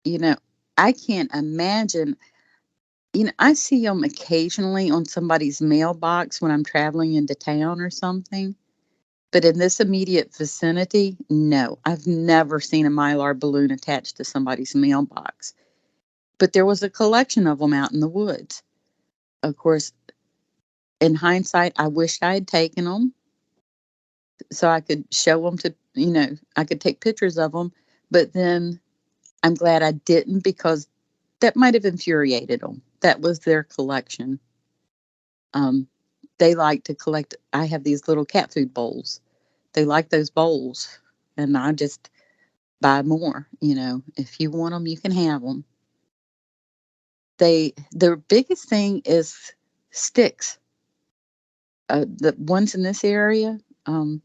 you know, I can't imagine. I see them occasionally on somebody's mailbox when I'm traveling into town or something. But in this immediate vicinity, no, I've never seen a Mylar balloon attached to somebody's mailbox. But there was a collection of them out in the woods. Of course, in hindsight, I wished I had taken them so I could show them I could take pictures of them. But then I'm glad I didn't because that might have infuriated them. That was their collection. Um, they like to collect. I have these little cat food bowls. They like those bowls, and I just buy more. If you want them, you can have them. Their biggest thing is sticks. The ones in this area, um,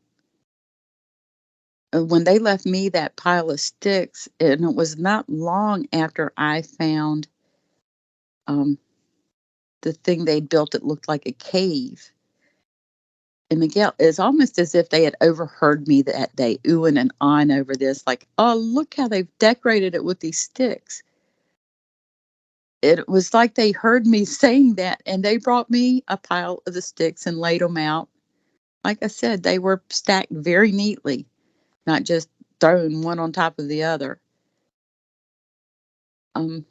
when they left me that pile of sticks, and it was not long after I found um, the thing they'd built, it looked like a cave. And Miguel, it's almost as if they had overheard me that day, oohing and ahhing over this, like, oh, look how they've decorated it with these sticks. It was like they heard me saying that, and they brought me a pile of the sticks and laid them out. Like I said, they were stacked very neatly, not just thrown one on top of the other. Um,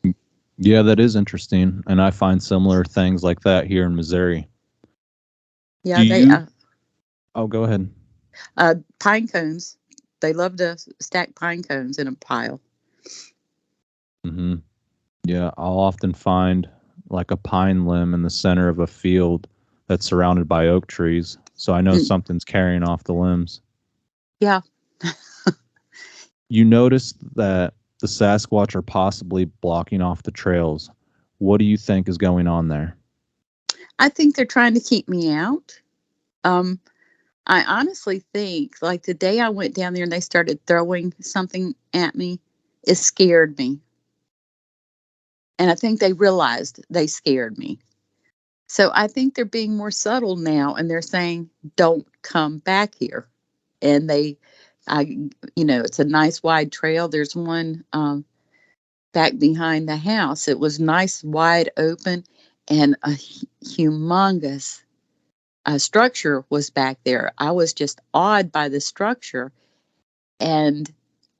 Yeah, that is interesting. And I find similar things like that here in Missouri. Do yeah, they you? Oh, go ahead. pine cones. They love to stack pine cones in a pile. Hmm. Yeah, I'll often find like a pine limb in the center of a field that's surrounded by oak trees. So I know Mm, something's carrying off the limbs. yeah, You notice that the Sasquatch are possibly blocking off the trails. What do you think is going on there? I think they're trying to keep me out. Um, I honestly think, like the day I went down there and they started throwing something at me, it scared me. And I think they realized they scared me. So I think they're being more subtle now and they're saying, don't come back here. And it's a nice wide trail. There's one back behind the house. It was nice, wide open, and a humongous structure was back there. I was just awed by the structure. And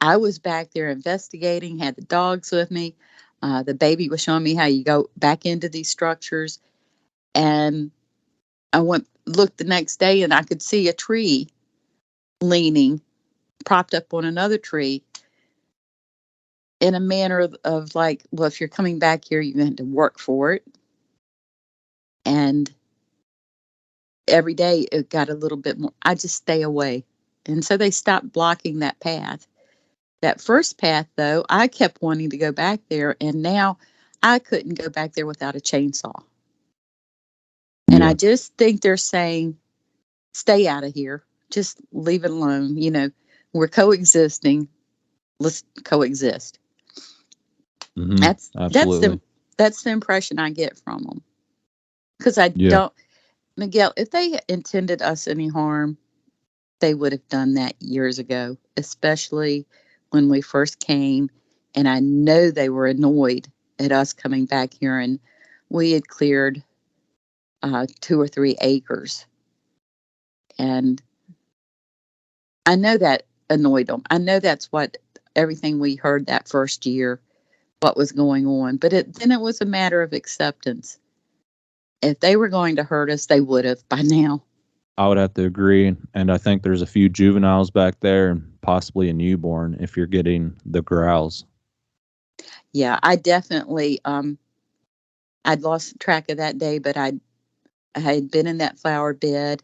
I was back there investigating, had the dogs with me. The baby was showing me how you go back into these structures. And I looked the next day and I could see a tree leaning, propped up on another tree in a manner of like, well, if you're coming back here, you're going to work for it. And every day it got a little bit more. I just stay away. And so they stopped blocking that path. That first path, though, I kept wanting to go back there, and now I couldn't go back there without a chainsaw. And I Yeah. just think they're saying, stay out of here. Just leave it alone. We're coexisting. Let's coexist. Hmm. That's the Absolutely. that's the impression I get from them. Because I Yeah. don't, Miguel, if they intended us any harm, they would have done that years ago, especially when we first came. And I know they were annoyed at us coming back here, and we had cleared 2 or 3 acres. And I know that annoyed them. I know that's what everything we heard that first year, what was going on. But then it was a matter of acceptance. If they were going to hurt us, they would have by now. I would have to agree. And I think there's a few juveniles back there and possibly a newborn if you're getting the growls. Yeah, I definitely, I'd lost track of that day, but I had been in that flower bed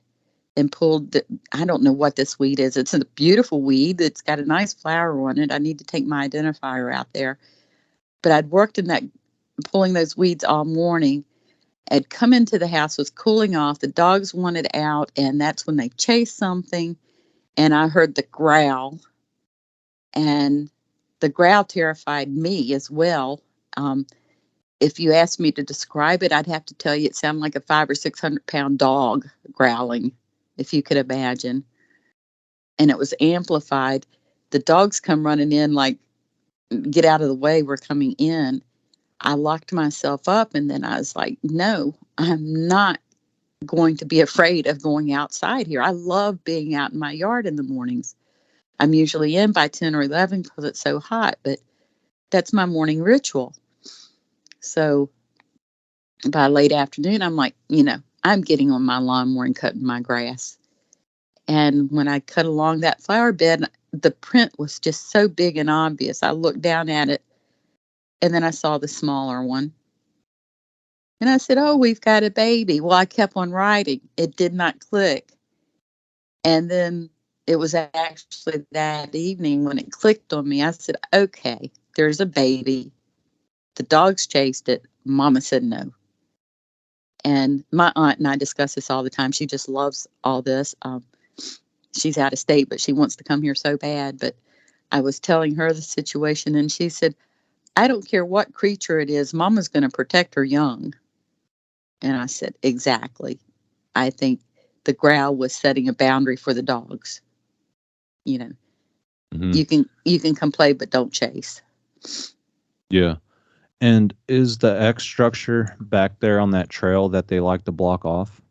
and pulled I don't know what this weed is. It's a beautiful weed. It's got a nice flower on it. I need to take my identifier out there. But I'd worked in that, pulling those weeds all morning. I'd come into the house, was cooling off. The dogs wanted out, and that's when they chased something. And I heard the growl, and the growl terrified me as well. Um, if you asked me to describe it, I'd have to tell you it sounded like a 500 or 600 pound dog growling, if you could imagine. And it was amplified. The dogs come running in like, get out of the way, we're coming in. I locked myself up and then I was like, no, I'm not going to be afraid of going outside here. I love being out in my yard in the mornings. I'm usually in by 10 or 11 because it's so hot, but that's my morning ritual. So by late afternoon, I'm like, I'm getting on my lawnmower and cutting my grass. And when I cut along that flower bed, the print was just so big and obvious. I looked down at it and then I saw the smaller one. And I said, oh, we've got a baby. Well, I kept on writing. It did not click. And then it was actually that evening when it clicked on me. I said, okay, there's a baby. The dogs chased it. Mama said no. And my aunt and I discuss this all the time. She just loves all this. she's out of state, but she wants to come here so bad. But I was telling her the situation, and she said, I don't care what creature it is, Mama's going to protect her young. And I said, exactly. I think the growl was setting a boundary for the dogs. You know, Hmm. you can come play, but don't chase. Yeah. And is the X structure back there on that trail that they like to block off?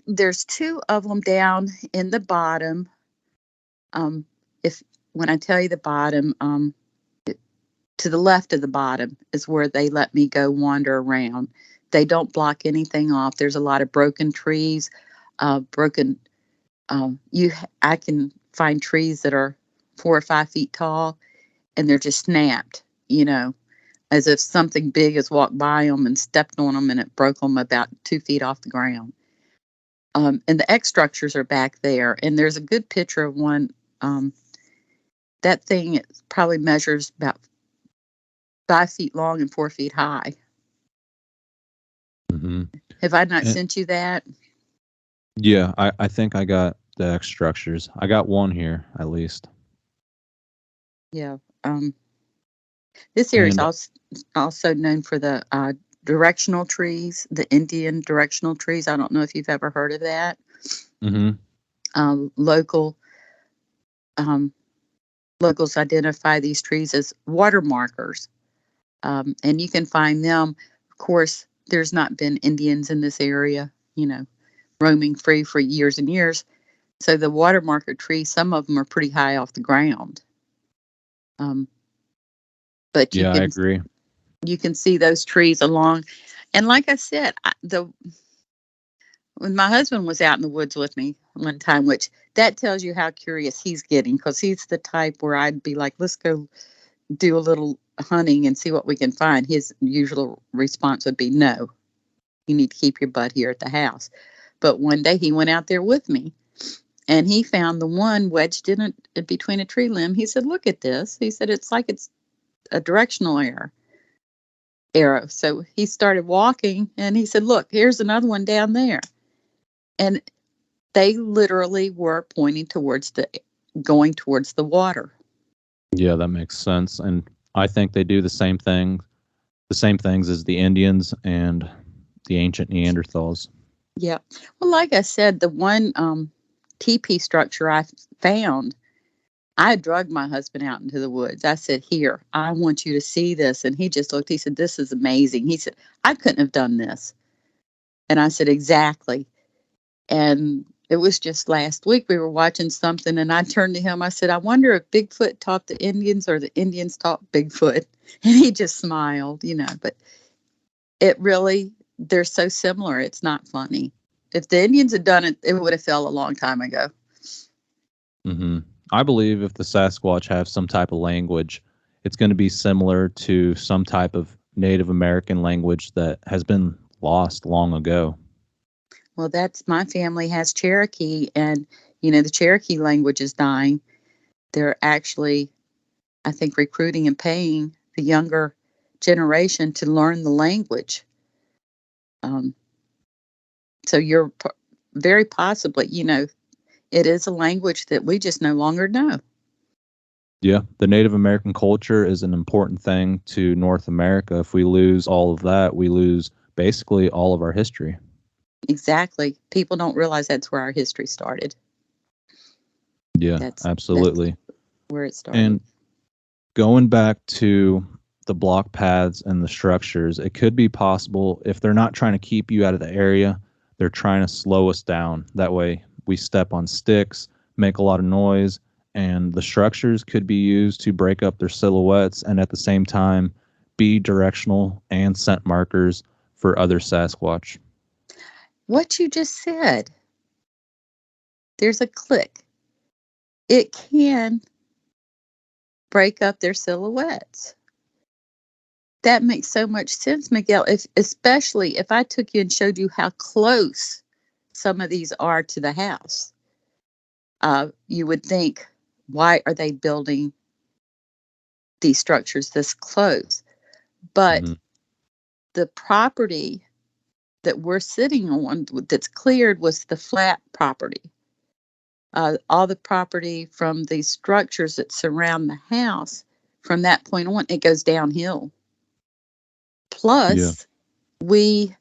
There's two of them down in the bottom. Um, if when I tell you the bottom, to the left of the bottom is where they let me go wander around. They don't block anything off. There's a lot of broken trees, broken. I can find trees that are 4 or 5 feet tall, and they're just snapped. As if something big has walked by them and stepped on them, and it broke them about 2 feet off the ground. And the X structures are back there, and there's a good picture of one. That thing probably measures about 5 feet long and 4 feet high. Hmm. Have I not And sent you that? yeah, I think I got the X structures. I got one here at least. Yeah. This area is And also known for the directional trees, the Indian directional trees. I don't know if you've ever heard of that. hmm Local locals identify these trees as water markers, and you can find them. Of course, there's not been Indians in this area, roaming free for years and years. So the water marker trees, some of them are pretty high off the ground. Um, but you yeah, I can agree. you can see those trees along. And like I said, when my husband was out in the woods with me one time, which that tells you how curious he's getting, because he's the type where I'd be like, let's go do a little hunting and see what we can find. His usual response would be, no, you need to keep your butt here at the house. But one day he went out there with me, and he found the one wedged in between a tree limb. He said, look at this. He said, it's like it's a directional arrow. So he started walking, and he said, look, here's another one down there. And they literally were pointing going towards the water. Yeah, that makes sense. And I think they do the same things as the Indians and the ancient Neanderthals. Yeah. Well, like I said, the one teepee structure I found, I drugged my husband out into the woods. I said, here, I want you to see this. And he just looked, he said, this is amazing. He said, I couldn't have done this. And I said, exactly. And it was just last week we were watching something, and I turned to him. I said, I wonder if Bigfoot taught the Indians or the Indians taught Bigfoot. And he just smiled, but they're so similar. It's not funny. If the Indians had done it, it would have fell a long time ago. Hmm. I believe if the Sasquatch have some type of language, it's going to be similar to some type of Native American language that has been lost long ago. Well, my family has Cherokee, and, the Cherokee language is dying. They're actually, I think, recruiting and paying the younger generation to learn the language. Um, so you're very possibly, it is a language that we just no longer know. Yeah, the Native American culture is an important thing to North America. If we lose all of that, we lose basically all of our history. Exactly. People don't realize that's where our history started. Yeah, That's absolutely. where it started. And going back to the block paths and the structures, it could be possible if they're not trying to keep you out of the area, they're trying to slow us down. That way, we step on sticks, make a lot of noise, and the structures could be used to break up their silhouettes and at the same time be directional and scent markers for other Sasquatch. What you just said, there's a click. It can break up their silhouettes. That makes so much sense, Miguel. Especially if I took you and showed you how close some of these are to the house, you would think, why are they building these structures this close? But Hmm. the property that we're sitting on that's cleared was the flat property. all the property from the structures that surround the house, from that point on, it goes downhill. Yeah. Plus, we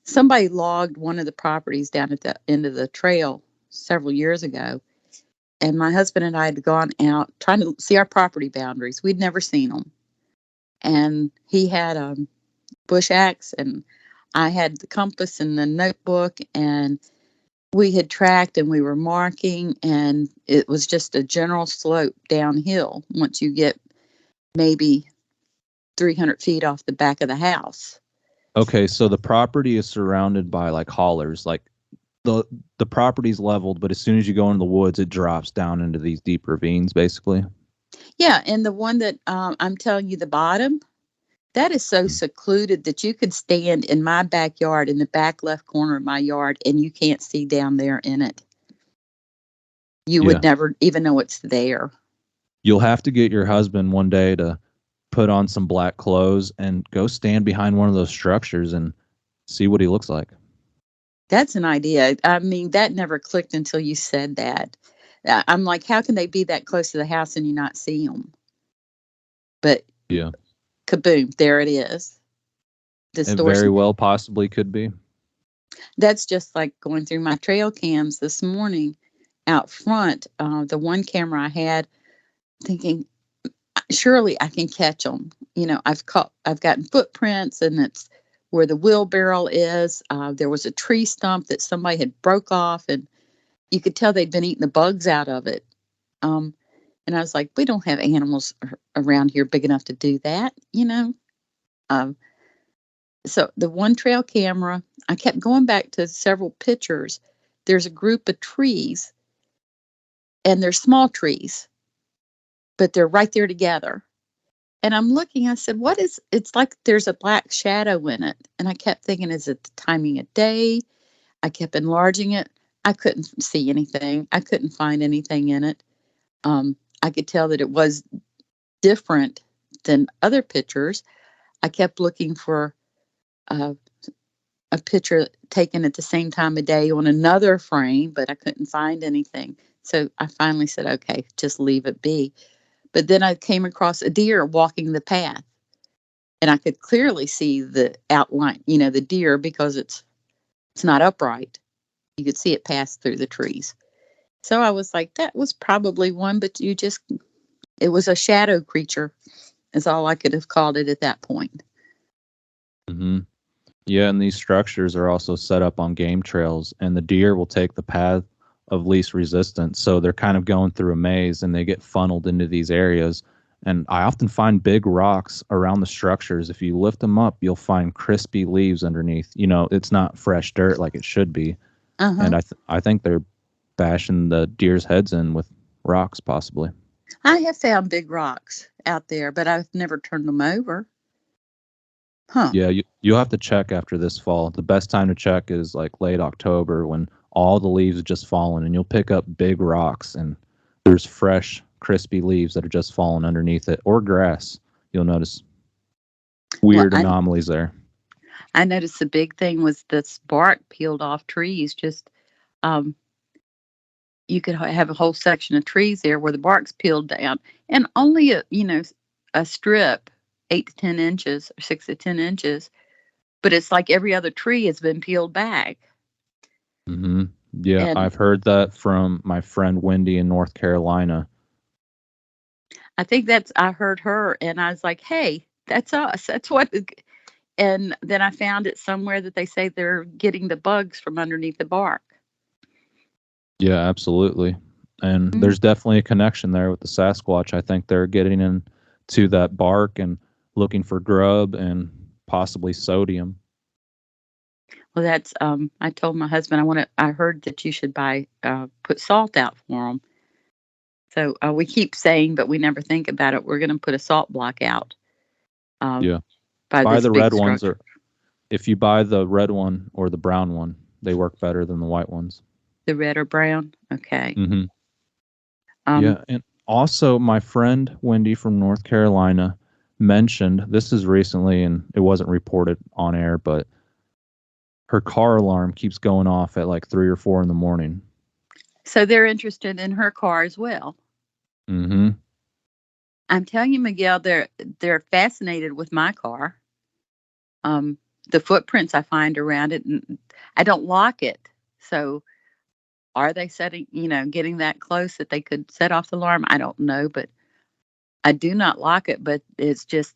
somebody logged one of the properties down at the end of the trail several years ago, and my husband and I had gone out trying to see our property boundaries. We'd never seen them, and he had a bush axe, and I had the compass and the notebook, and we had tracked and we were marking, and it was just a general slope downhill once you get maybe 300 feet off the back of the house. Okay, so the property is surrounded by like hollers, like the the property's leveled, but as soon as you go into the woods, it drops down into these deep ravines, basically. Yeah, and the one that I'm telling you, the bottom, that is so Mm. secluded that you could stand in my backyard, in the back left corner of my yard, and you can't see down there in it. You would Yeah. never even know it's there. You'll have to get your husband one day to put on some black clothes and go stand behind one of those structures and see what he looks like. That's an idea. I mean, that never clicked until you said that. I'm like, how can they be that close to the house and you not see them? But Yeah. kaboom, there it is. It very Distortion. well possibly could be. That's just like going through my trail cams this morning out front. The one camera I had, thinking, surely I can catch them. I've gotten footprints, and it's where the wheelbarrow is. There was a tree stump that somebody had broke off, and you could tell they'd been eating the bugs out of it. Um, and I was like, we don't have animals around here big enough to do that. Um, so the one trail camera, I kept going back to several pictures. There's a group of trees, and they're small trees, but they're right there together. And I'm looking, I said, it's like there's a black shadow in it. And I kept thinking, is it the timing of day? I kept enlarging it. I couldn't see anything. I couldn't find anything in it. I could tell that it was different than other pictures. I kept looking for uh, a picture taken at the same time of day on another frame, but I couldn't find anything. So I finally said, okay, just leave it be. But then I came across a deer walking the path, and I could clearly see the outline, the deer, because it's not upright. You could see it pass through the trees. So I was like, that was probably one, but it was a shadow creature, is all I could have called it at that point. Hmm. Yeah, and these structures are also set up on game trails, and the deer will take the path of least resistance. So they're kind of going through a maze and they get funneled into these areas. And I often find big rocks around the structures. If you lift them up, you'll find crispy leaves underneath. It's not fresh dirt like it should be. Uh-huh. And I think they're bashing the deer's heads in with rocks, possibly. I have found big rocks out there, but I've never turned them over. Huh. Yeah, you'll have to check after this fall. The best time to check is like late October when all the leaves are just fallen, and you'll pick up big rocks and there's fresh, crispy leaves that are just fallen underneath it, or grass. You'll notice Well, weird anomalies there. I noticed the big thing was this bark peeled off trees. Just um, you could have a whole section of trees there where the bark's peeled down, and only a strip, 8 to 10 inches or 6 to 10 inches. But it's like every other tree has been peeled back. Hmm. Yeah, And I've heard that from my friend Wendy in North Carolina. I think I heard her, and I was like, hey, that's us. That's what. And then I found it somewhere that they say they're getting the bugs from underneath the bark. Yeah, absolutely. And Mm. there's definitely a connection there with the Sasquatch. I think they're getting into that bark and looking for grub and possibly sodium. Well, I told my husband I heard that you should put salt out for them. So we keep saying, but we never think about it. We're going to put a salt block out um, Yeah. by Buy this the big red ones, structure. or if you buy the red one or the brown one, they work better than the white ones. The red or brown. Okay. Hmm. Um, Yeah. And also, my friend Wendy from North Carolina mentioned this is recently, and it wasn't reported on air, but her car alarm keeps going off at like 3 or 4 in the morning. So they're interested in her car as well. Mm-hmm. I'm telling you, Miguel, they're fascinated with my car. Um, the footprints I find around it, and I don't lock it. So are they setting, getting that close that they could set off the alarm? I don't know, but I do not lock it. But it's just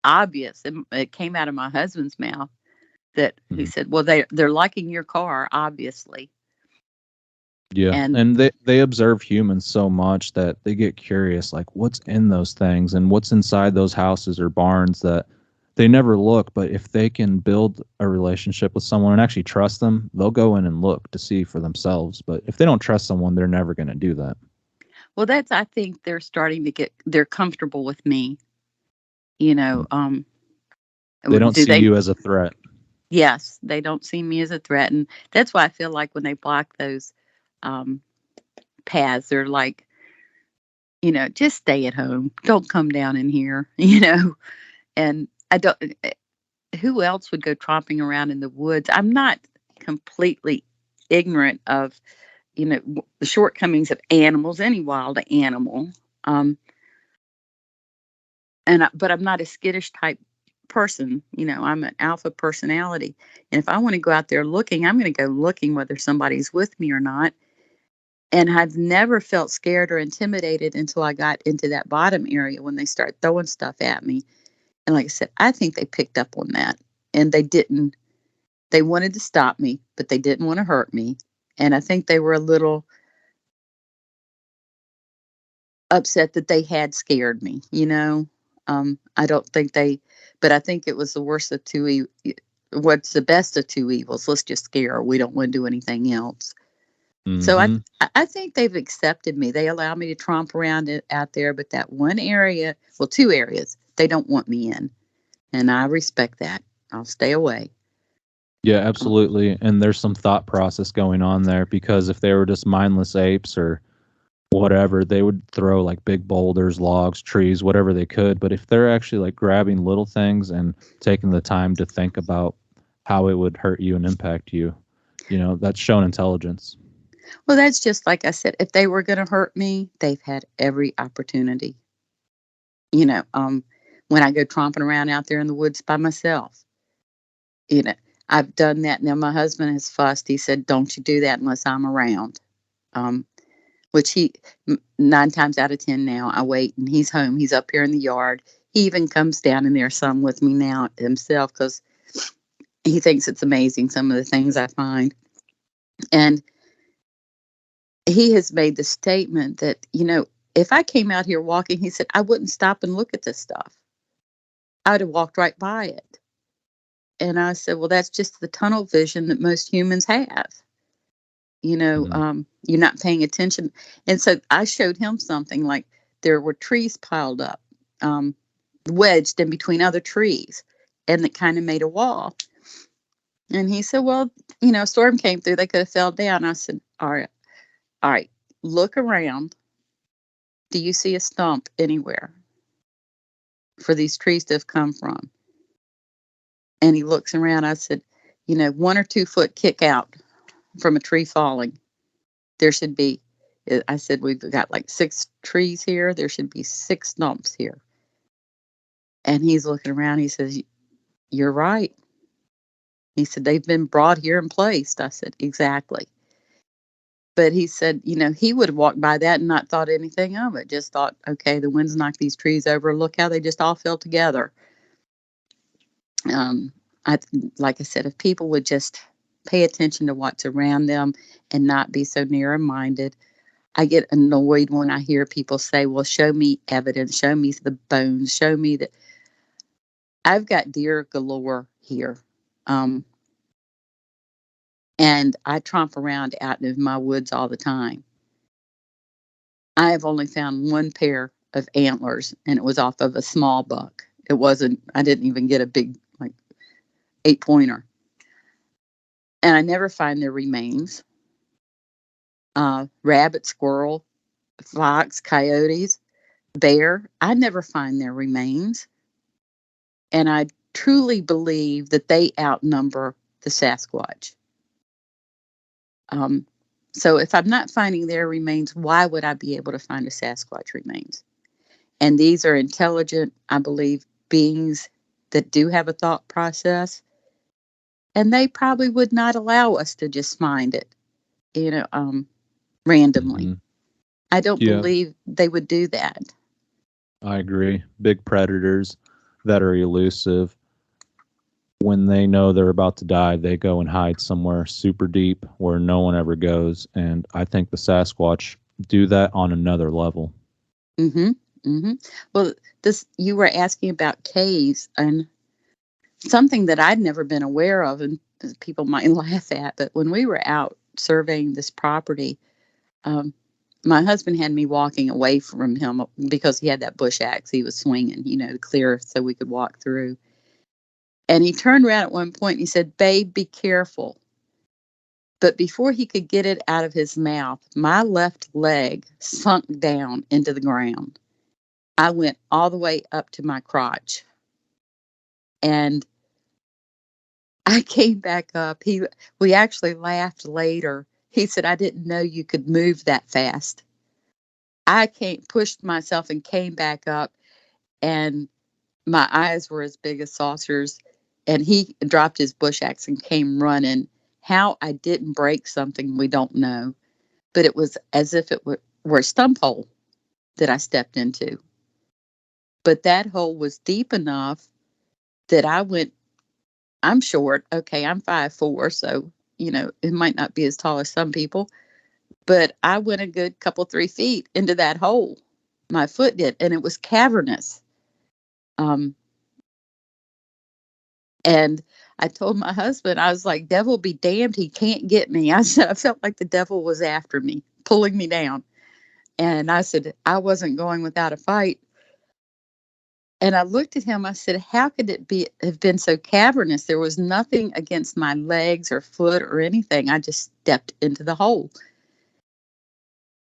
obvious. It came out of my husband's mouth that he Mm-hmm. said, "Well, they're liking your car, obviously." Yeah, And and they observe humans so much that they get curious, like what's in those things and what's inside those houses or barns that they never look. But if they can build a relationship with someone and actually trust them, they'll go in and look to see for themselves. But if they don't trust someone, they're never going to do that. well, I think they're comfortable with me. Mm. They don't Do see they? you as a threat. Yes, they don't see me as a threat, and that's why I feel like when they block those um, paths, they're like, just stay at home. Don't come down in here, And I don't. Who else would go tromping around in the woods? I'm not completely ignorant of, the shortcomings of animals, any wild animal. Um, but I'm not a skittish type person. I'm an alpha personality, and if I want to go out there looking, I'm going to go looking whether somebody's with me or not. And I've never felt scared or intimidated until I got into that bottom area when they start throwing stuff at me. And like I said, I think they picked up on that, and they didn't. They wanted to stop me, but they didn't want to hurt me. And I think they were a little upset that they had scared me. I don't think but I think it was the worst of what's the best of two evils. Let's just scare her. We don't want to do anything else. So I, Mm-hmm. I think they've accepted me. They allow me to tromp around out there, but that one area, well, two areas, they don't want me in. And I respect that. I'll stay away. Yeah, Um, absolutely. And there's some thought process going on there because if they were just mindless apes or whatever, they would throw like big boulders, logs, trees, whatever they could. But if they're actually like grabbing little things and taking the time to think about how it would hurt you and impact you, that's shown intelligence. well, that's just like I said. If they were going to hurt me, they've had every opportunity. You know, um, when I go tromping around out there in the woods by myself, you know, I've done that. Now my husband has fussed. He said, "Don't you do that unless I'm around." Um, which 9 times out of 10 now, I wait and he's home. He's up here in the yard. He even comes down in there some with me now himself because he thinks it's amazing some of the things I find. And he has made the statement that, if I came out here walking, he said, I wouldn't stop and look at this stuff. I would have walked right by it. And I said, well, that's just the tunnel vision that most humans have. Mhm. You're not paying attention. And so I showed him something like there were trees piled up, wedged in between other trees, and it kind of made a wall. And he said, well, storm came through, they could have fell down. I said, all right, look around. Do you see a stump anywhere for these trees to have come from? And he looks around. I said, 1 or 2 foot kick out from a tree falling. There should be, I said, we've got like 6 trees here. There should be 6 stumps here. And he's looking around. He says, you're right. He said, they've been brought here and placed. I said, exactly. But he said, he would have walked by that and not thought anything of it. Just thought, okay, the wind's knocked these trees over. Look how they just all fell together. Um, I like I said, if people would just pay attention to what's around them and not be so narrow-minded. I get annoyed when I hear people say, well, show me evidence, show me the bones, show me that. I've got deer galore here. Um, and I tromp around out in my woods all the time. I have only found one pair of antlers, and it was off of a small buck. I didn't even get a big, like, 8-pointer. And I never find their remains. Rabbit, squirrel, fox, coyotes, bear, I never find their remains. And I truly believe that they outnumber the Sasquatch. Um, So if I'm not finding their remains, why would I be able to find a Sasquatch remains? And these are intelligent, I believe, beings that do have a thought process, and they probably would not allow us to just find it, randomly. Hmm. I don't Yeah, believe they would do that. I agree. Big predators that are elusive. When they know they're about to die, they go and hide somewhere super deep where no one ever goes. And I think the Sasquatch do that on another level. Mm-hmm. Mm-hmm. Well, this you were asking about caves, and something that I'd never been aware of, and people might laugh at, but when we were out surveying this property, um, my husband had me walking away from him because he had that bush axe he was swinging, to clear so we could walk through. And he turned around at one point and he said, "Babe, be careful." But before he could get it out of his mouth, my left leg sunk down into the ground. I went all the way up to my crotch. And I came back up. We actually laughed later. He said, "I didn't know you could move that fast." I pushed myself and came back up, and my eyes were as big as saucers. And he dropped his bush axe and came running. How I didn't break something, we don't know. But it was as if it were a stump hole that I stepped into. But that hole was deep enough that I went, I'm short. Okay, I'm 5'4", so, it might not be as tall as some people, but I went a good couple, 3 feet into that hole. My foot did, and it was cavernous. Um, and I told my husband, I was like, "Devil be damned, he can't get me." I said, I felt like the devil was after me, pulling me down. And I said, I wasn't going without a fight. And I looked at him, I said, "How could it have been so cavernous? There was nothing against my legs or foot or anything. I just stepped into the hole."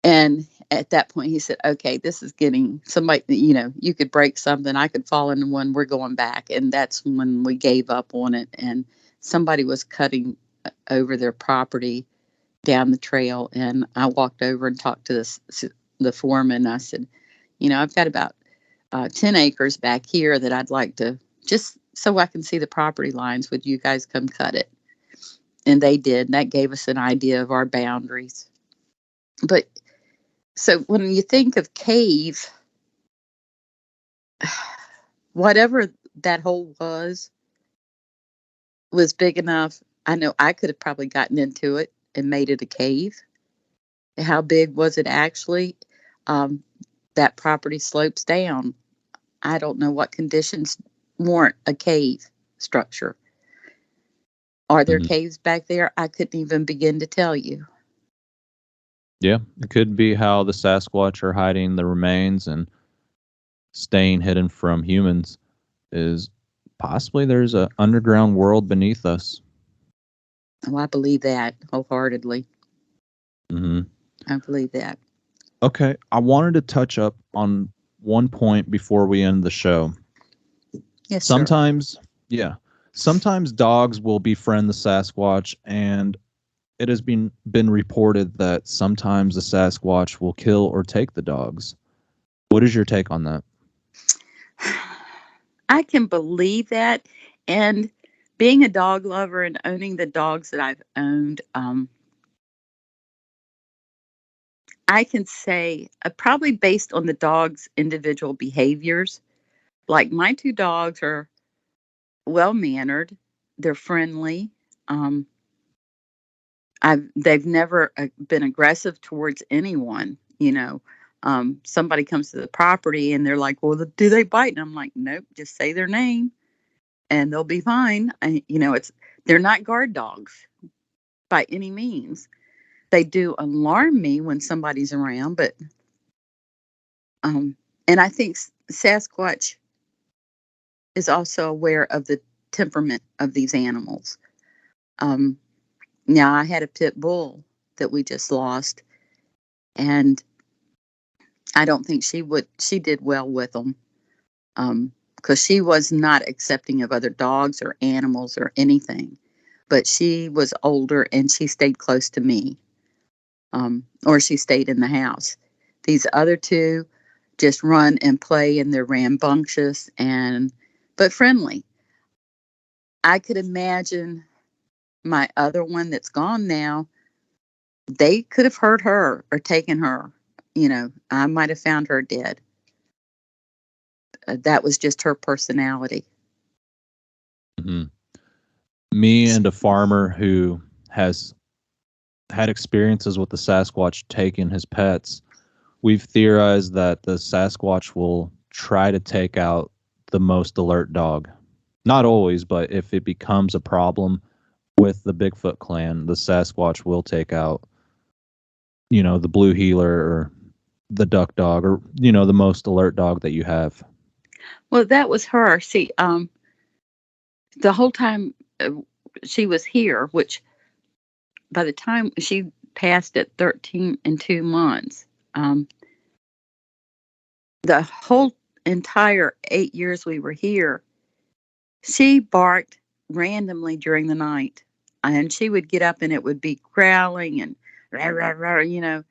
And at that point, he said, "Okay, this is getting somebody, you could break something. I could fall into one. We're going back." And that's when we gave up on it. And somebody was cutting over their property down the trail. And I walked over and talked to the foreman. I said, "I've got about 10 acres back here that I'd like to, just so I can see the property lines. Would you guys come cut it?" And they did. And that gave us an idea of our boundaries. But so when you think of cave, whatever that hole was big enough. I know I could have probably gotten into it and made it a cave. How big was it actually? Um, that property slopes down. I don't know what conditions warrant a cave structure. Are there Hmm. caves back there? I couldn't even begin to tell you. Yeah, it could be how the Sasquatch are hiding the remains and staying hidden from humans. Is possibly there's a underground world beneath us. Oh, I believe that wholeheartedly. Hmm. I believe that. Okay, I wanted to touch up on one point before we end the show. Yes, sir. Sometimes, yeah, sometimes dogs will befriend the Sasquatch, and it has been reported that sometimes the Sasquatch will kill or take the dogs. What is your take on that? I can believe that. And being a dog lover and owning the dogs that I've owned, I can say probably based on the dog's individual behaviors. Like my two dogs are well mannered, they're friendly. Um, they've never been aggressive towards anyone. Somebody comes to the property and they're like, "Well, do they bite?" And I'm like, "Nope, just say their name and they'll be fine." They're not guard dogs by any means. They do alarm me when somebody's around, but um, and I think Sasquatch is also aware of the temperament of these animals. Um, Now, I had a pit bull that we just lost, and I don't think she did well with them, because she was not accepting of other dogs or animals or anything. But she was older and she stayed close to me. or she stayed in the house. These other two just run and play, and they're rambunctious but friendly. I could imagine my other one that's gone now, they could have hurt her or taken her. I might have found her dead. That was just her personality. Mm-hmm. Me and a farmer who has had experiences with the Sasquatch taking his pets, we've theorized that the Sasquatch will try to take out the most alert dog. Not always, but if it becomes a problem with the Bigfoot clan, the Sasquatch will take out, the blue heeler or the duck dog or, the most alert dog that you have. Well, that was her. See, the whole time she was here, which by the time she passed at 13 and 2 months, the whole entire 8 years we were here, she barked randomly during the night, and she would get up and it would be growling and rah, rah, rah.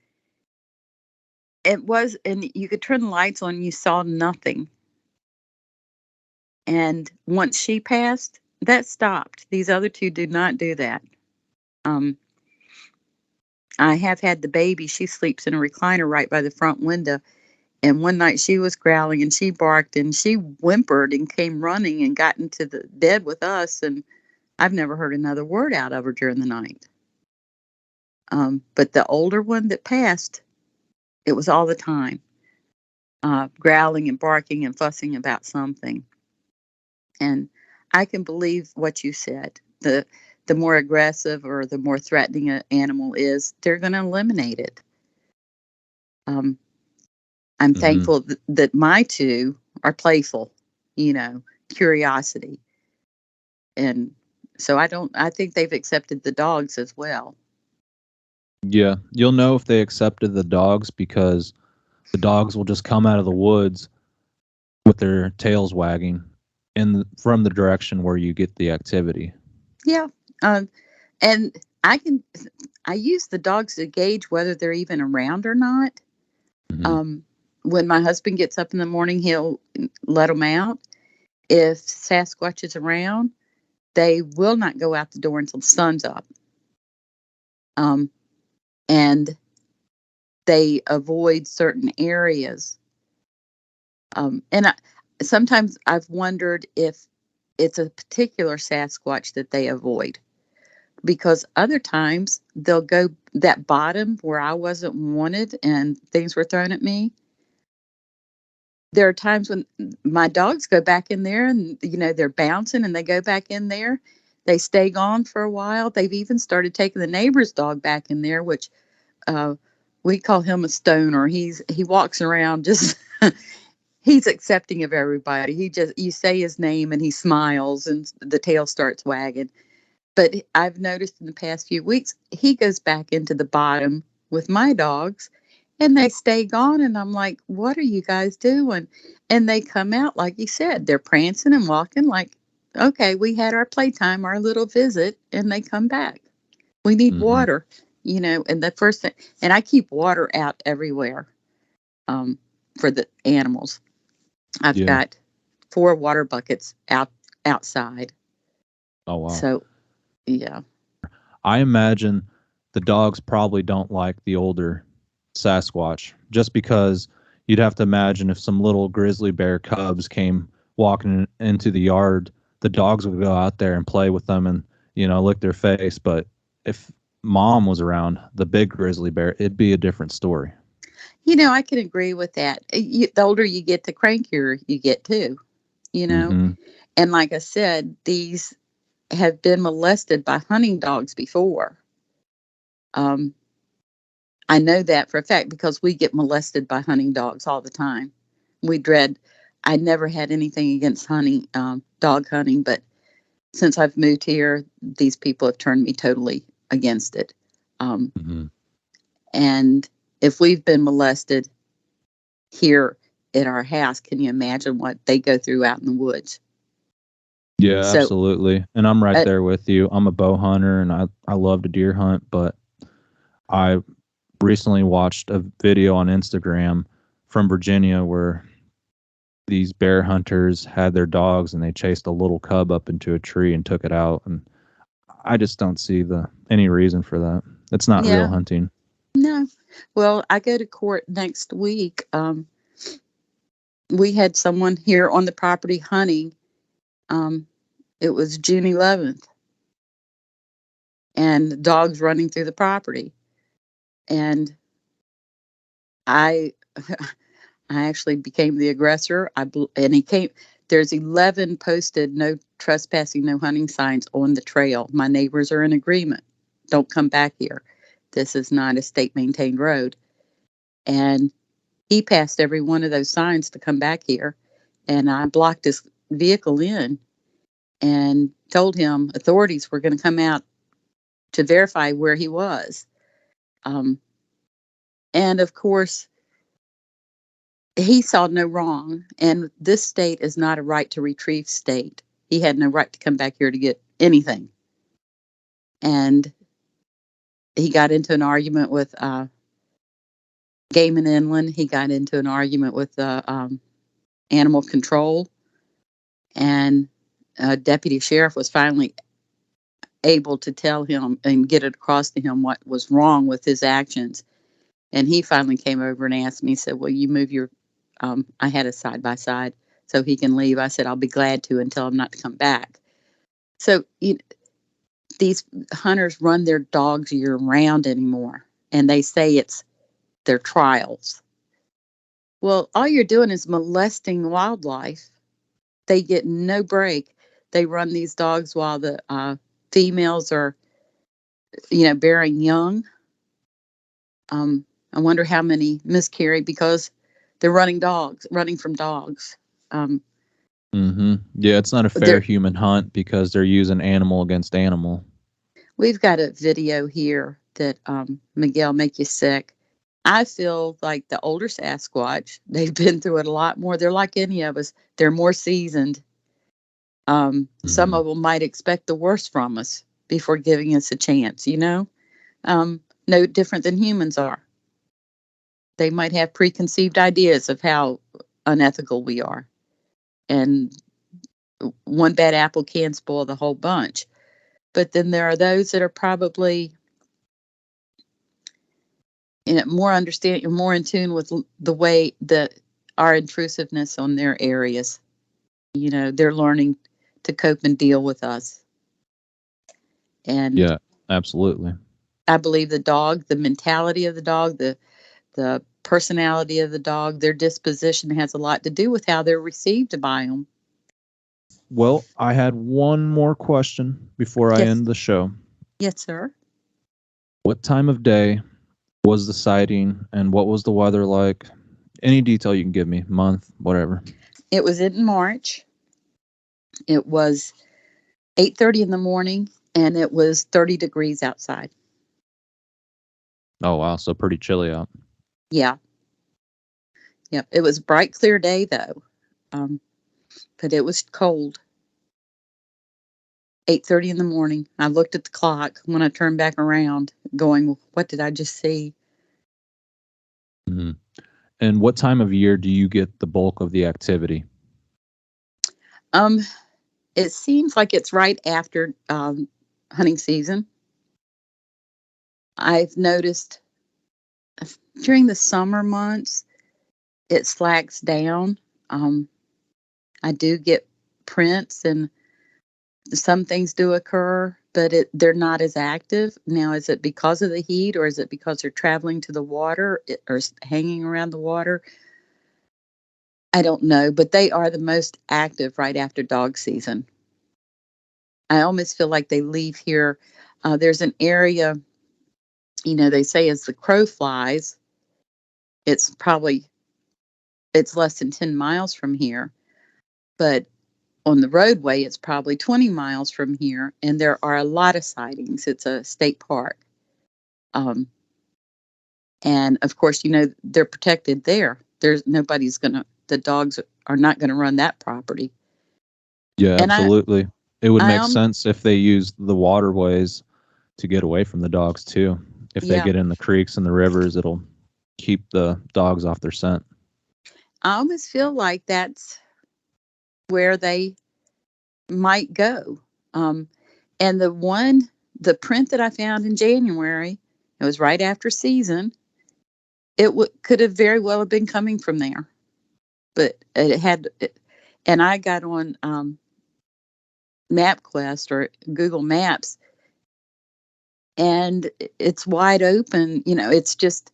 It was, and you could turn the lights on, you saw nothing. And once she passed, that stopped. These other two did not do that. I have had the baby. She sleeps in a recliner right by the front window. And one night she was growling and she barked and she whimpered and came running and got into the bed with us. And I've never heard another word out of her during the night. But the older one that passed, it was all the time, growling and barking and fussing about something. And I can believe what you said. The more aggressive or the more threatening an animal is, they're going to eliminate it. I'm Mm-hmm. thankful that my two are playful, curiosity. And so I think they've accepted the dogs as well. Yeah, you'll know if they accepted the dogs because the dogs will just come out of the woods with their tails wagging from the direction where you get the activity. Yeah. And I use the dogs to gauge whether they're even around or not. Mm-hmm. When my husband gets up in the morning, he'll let them out. If Sasquatch is around, they will not go out the door until the sun's up. And they avoid certain areas. Sometimes I've wondered if it's a particular Sasquatch that they avoid, because other times they'll go that bottom where I wasn't wanted and things were thrown at me. There are times when my dogs go back in there and, they're bouncing and they go back in there. They stay gone for a while. They've even started taking the neighbor's dog back in there, which we call him a stoner. He walks around just, he's accepting of everybody. You say his name and he smiles and the tail starts wagging. But I've noticed in the past few weeks, he goes back into the bottom with my dogs and they stay gone. And I'm like, what are you guys doing? And they come out, like you said, they're prancing and walking like, okay, we had our playtime, our little visit, and they come back. We need water, and the first thing, and I keep water out everywhere for the animals. I've got 4 water buckets outside. Oh, wow. So, yeah. I imagine the dogs probably don't like the older Sasquatch just because you'd have to imagine if some little grizzly bear cubs came walking into the yard, the dogs would go out there and play with them and, lick their face. But if mom was around, the big grizzly bear, it'd be a different story. I can agree with that. The older you get, the crankier you get too, Mm-hmm. And like I said, these have been molested by hunting dogs before. I know that for a fact because we get molested by hunting dogs all the time. I never had anything against hunting, dog hunting, but since I've moved here, these people have turned me totally against it. Mm-hmm. And if we've been molested here at our house, can you imagine what they go through out in the woods? Yeah, So, absolutely. And I'm right there with you. I'm a bow hunter and I love to deer hunt, but I recently watched a video on Instagram from Virginia where these bear hunters had their dogs and they chased a little cub up into a tree and took it out. And I just don't see any reason for that. It's not real Yeah, hunting. no. Well, I go to court next week. We had someone here on the property hunting. Um, it was June 11th, and dogs running through the property. And I, I actually became the aggressor. And he came. There's 11 posted no trespassing, no hunting signs on the trail. My neighbors are in agreement. Don't come back here. This is not a state maintained road. And he passed every one of those signs to come back here. And I blocked his vehicle in and told him authorities were going to come out to verify where he was. Um, and of course, he saw no wrong. And this state is not a right to retrieve state. He had no right to come back here to get anything. And he got into an argument with Game and Inland. He got into an argument with animal control. And deputy sheriff was finally able to tell him and get it across to him what was wrong with his actions. And he finally came over and asked me, he said, "Will you move your," I had a side by side, "so he can leave?" I said, "I'll be glad to, and tell him not to come back." So these hunters run their dogs year round anymore, and they say it's their trials. Well, all you're doing is molesting wildlife. They get no break. They run these dogs while the females are, bearing young. I wonder how many miscarry because they're running from dogs. Yeah, it's not a fair There, human hunt because they're using animal against animal. we've got a video here that Miguel make you sick. I feel like the older Sasquatch, they've been through it a lot more. They're like any of us. They're more seasoned. Some of them might expect the worst from us before giving us a chance, no different than humans are. They might have preconceived ideas of how unethical we are. And one bad apple can spoil the whole bunch. But then there are those that are probably more understanding, more in tune with the way that our intrusiveness on their areas. They're learning to cope and deal with us. And Yeah, absolutely. I believe the mentality of the dog, the personality of the dog, their disposition has a lot to do with how they're received by them. Well, I had one more question before I Yes. end the show. Yes, sir. What time of day was the sighting and what was the weather like? Any detail you can give me, month, whatever. It was in March. It was 8:30 in the morning, and it was 30 degrees outside. Oh, wow. So pretty chilly out. Yeah. Yep. It was a bright, clear day, though. But it was cold. 8:30 in the morning. I looked at the clock when I turned back around, going, "What did I just see?" Mm-hmm. And what time of year do you get the bulk of the activity? Um, it seems like it's right after hunting season. I've noticed during the summer months, it slacks down. I do get prints and some things do occur, but they're not as active. Now, is it because of the heat or is it because they're traveling to the water or hanging around the water? I don't know, but they are the most active right after dog season. I almost feel like they leave here. There's an area, they say as the crow flies, it's less than 10 miles from here, but on the roadway, it's probably 20 miles from here, and there are a lot of sightings. It's a state park. Um, and of course, they're protected there. The dogs are not going to run that property. Yeah, And absolutely. It would I make sense if they used the waterways to get away from the dogs too. If they Yeah. get in the creeks and the rivers, it'll keep the dogs off their scent. I almost feel like that's where they might go. Um, and the print that I found in January, it was right after season. Could have very well have been coming from there, but and I got on MapQuest or Google Maps, and it's wide open. It's just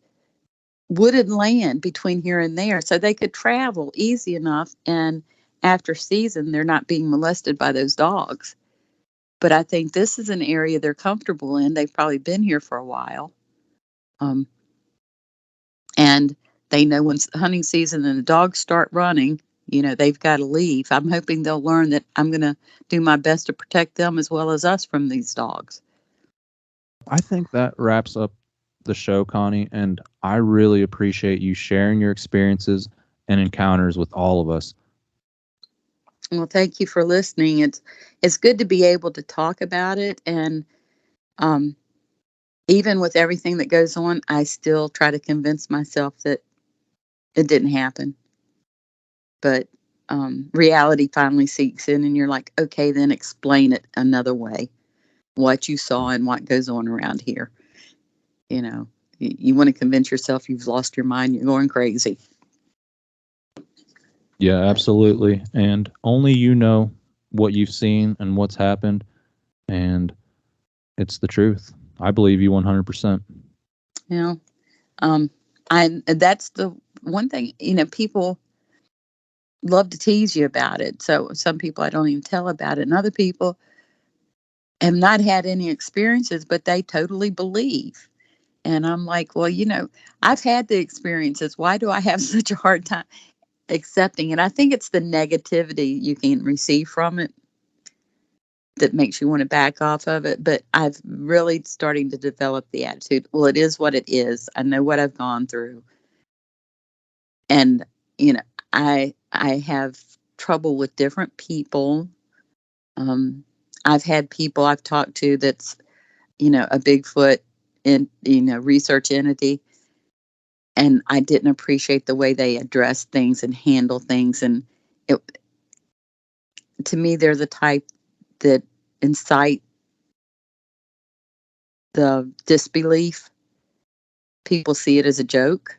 wooded land between here and there, so they could travel easy enough. And after season, they're not being molested by those dogs. But I think this is an area they're comfortable in. They've probably been here for a while. Um, and they know when hunting season and the dogs start running, they've got to leave. I'm hoping they'll learn that I'm going to do my best to protect them as well as us from these dogs. I think that wraps up the show, Connie, and I really appreciate you sharing your experiences and encounters with all of us. Well, thank you for listening. It's good to be able to talk about it, and um, even with everything that goes on, I still try to convince myself that it didn't happen. But reality finally seeks in, and you're like, okay, then explain it another way, what you saw and what goes on around here. You want to convince yourself you've lost your mind, you're going crazy. Yeah, absolutely. And only you know what you've seen and what's happened, and it's the truth. I believe you 100%. You know, that's the one thing, people love to tease you about it. So some people I don't even tell about it, and other people have not had any experiences, but they totally believe. And I'm like, well, I've had the experiences. Why do I have such a hard time accepting it? I think it's the negativity you can receive from it that makes you want to back off of it. But I've really starting to develop the attitude, well, it is what it is. I know what I've gone through. And, you know, I have trouble with different people. I've had people I've talked to that's, a Bigfoot research entity. And I didn't appreciate the way they address things and handle things. And it, to me, they're the type that incite the disbelief. People see it as a joke.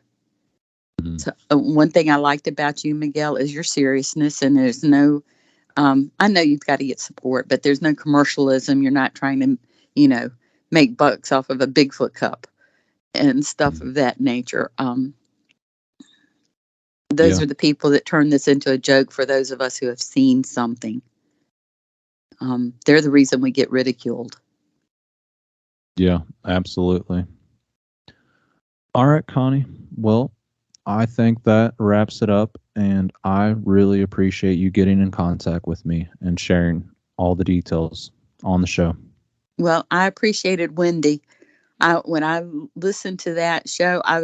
Mhm. So one thing I liked about you, Miguel, is your seriousness, and there's no. I know you've got to get support, but there's no commercialism. You're not trying to, you know, make bucks off of a Bigfoot cup and stuff Mhm. of that nature. Those Yeah, are the people that turn this into a joke for those of us who have seen something. They're the reason we get ridiculed. yeah, absolutely. All right, Connie. Well, I think that wraps it up, and I really appreciate you getting in contact with me and sharing all the details on the show. Well, I appreciated Wendy. When I listened to that show, I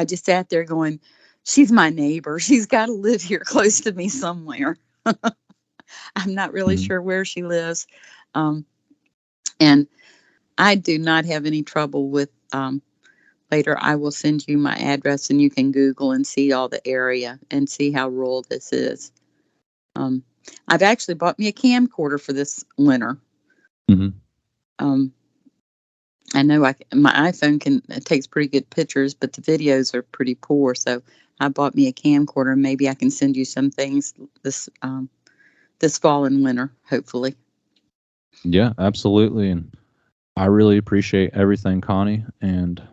just sat there going, she's my neighbor. She's got to live here close to me somewhere. I'm not really Mhm. sure where she lives. Um, and I do not have any trouble with, later, I will send you my address and you can Google and see all the area and see how rural this is. Um, I've actually bought me a camcorder for this winter. Mhm. Um, I know my iPhone it takes pretty good pictures, but the videos are pretty poor. So I bought me a camcorder. Maybe I can send you some things this fall and winter, hopefully. Yeah, absolutely. And I really appreciate everything, Connie, and Well,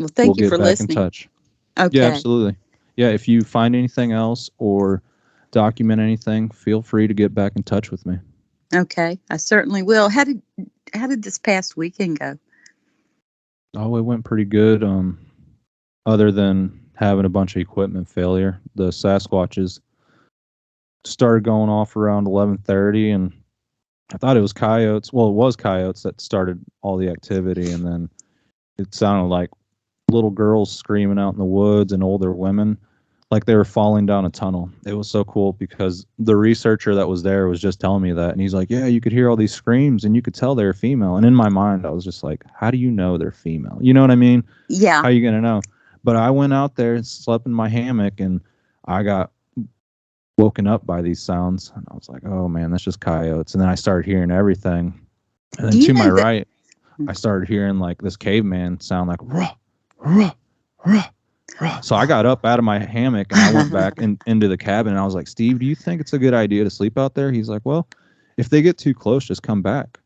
we'll thank you get for back in listening. touch. Yeah, Okay. absolutely. Yeah, if you find anything else or document anything, feel free to get back in touch with me. Okay. I certainly will. How did this past weekend go? Oh, it went pretty good. Other than having a bunch of equipment failure, the Sasquatches started going off around 11:30, and I thought it was coyotes. Well, it was coyotes that started all the activity, and then it sounded like little girls screaming out in the woods and older women. like they were falling down a tunnel. It was so cool because the researcher that was there was just telling me that, and he's like, yeah, you could hear all these screams and you could tell they were female. And in my mind I was just like, how do you know they're female? You know what I mean? Yeah. How are you gonna know? But I went out there and slept in my hammock, and I got woken up by these sounds, and I was like, oh man, that's just coyotes. And then I started hearing everything, and then Do you to my know that? right I started hearing like this caveman sound like ruh, ruh, ruh, ruh. So I got up out of my hammock and I went back into the cabin, and I was like, Steve, do you think it's a good idea to sleep out there? He's like, well, if they get too close, just come back.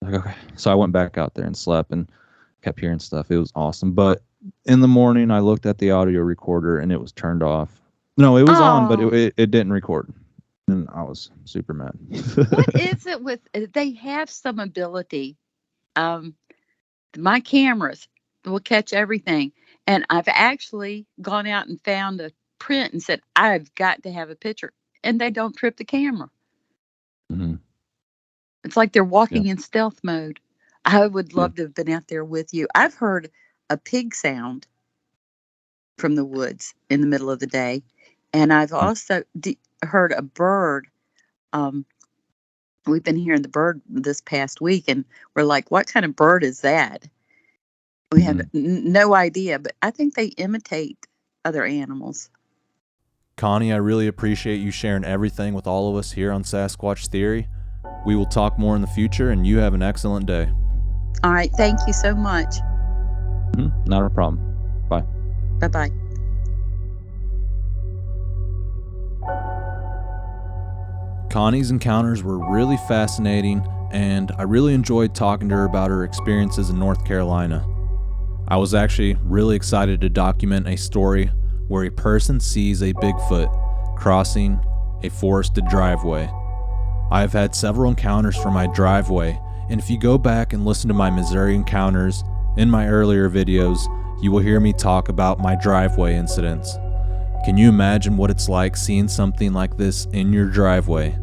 Like, okay. So I went back out there and slept and kept hearing stuff. It was awesome. But in the morning I looked at the audio recorder and it was turned off. No, it was on, but Oh, it didn't record. And I was super mad. what is it with they have some ability. Um, my cameras will catch everything. And I've actually gone out and found a print and said, I've got to have a picture. And they don't trip the camera. Mhm. It's like they're Yeah. walking in stealth mode. I would Yeah. love to have been out there with you. I've heard a pig sound from the woods in the middle of the day. And I've Mm. also heard a bird. Um, we've been hearing the bird this past week, and we're like, what kind of bird is that? We have Mhm. no idea, but I think they imitate other animals. Connie, I really appreciate you sharing everything with all of us here on Sasquatch Theory. We will talk more in the future, and you have an excellent day. All right. Thank you so much. Not a problem. Bye. Bye bye. Connie's encounters were really fascinating, and I really enjoyed talking to her about her experiences in North Carolina. I was actually really excited to document a story where a person sees a Bigfoot crossing a forested driveway. I have had several encounters from my driveway, and if you go back and listen to my Missouri encounters in my earlier videos, you will hear me talk about my driveway incidents. Can you imagine what it's like seeing something like this in your driveway?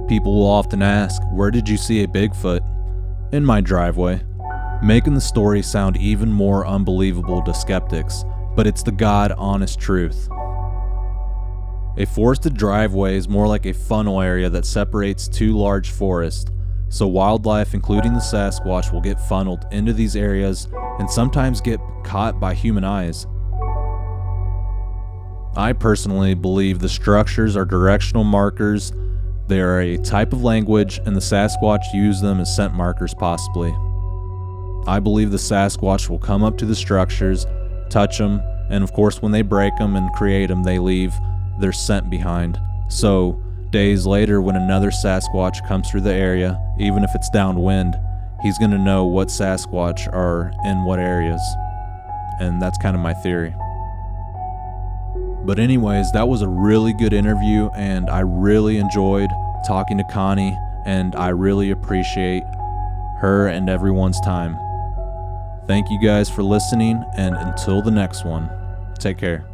People will often ask, where did you see a Bigfoot? In my driveway, making the story sound even more unbelievable to skeptics, but it's the God honest truth. A forested driveway is more like a funnel area that separates two large forests, so wildlife including the Sasquatch will get funneled into these areas and sometimes get caught by human eyes. I personally believe the structures are directional markers. They are a type of language, and the Sasquatch use them as scent markers possibly. I believe the Sasquatch will come up to the structures, touch them, and of course when they break them and create them, they leave their scent behind. So days later when another Sasquatch comes through the area, even if it's downwind, he's going to know what Sasquatch are in what areas. And that's kind of my theory. But anyways, that was a really good interview, and I really enjoyed talking to Connie, and I really appreciate her and everyone's time. Thank you guys for listening, and until the next one, take care.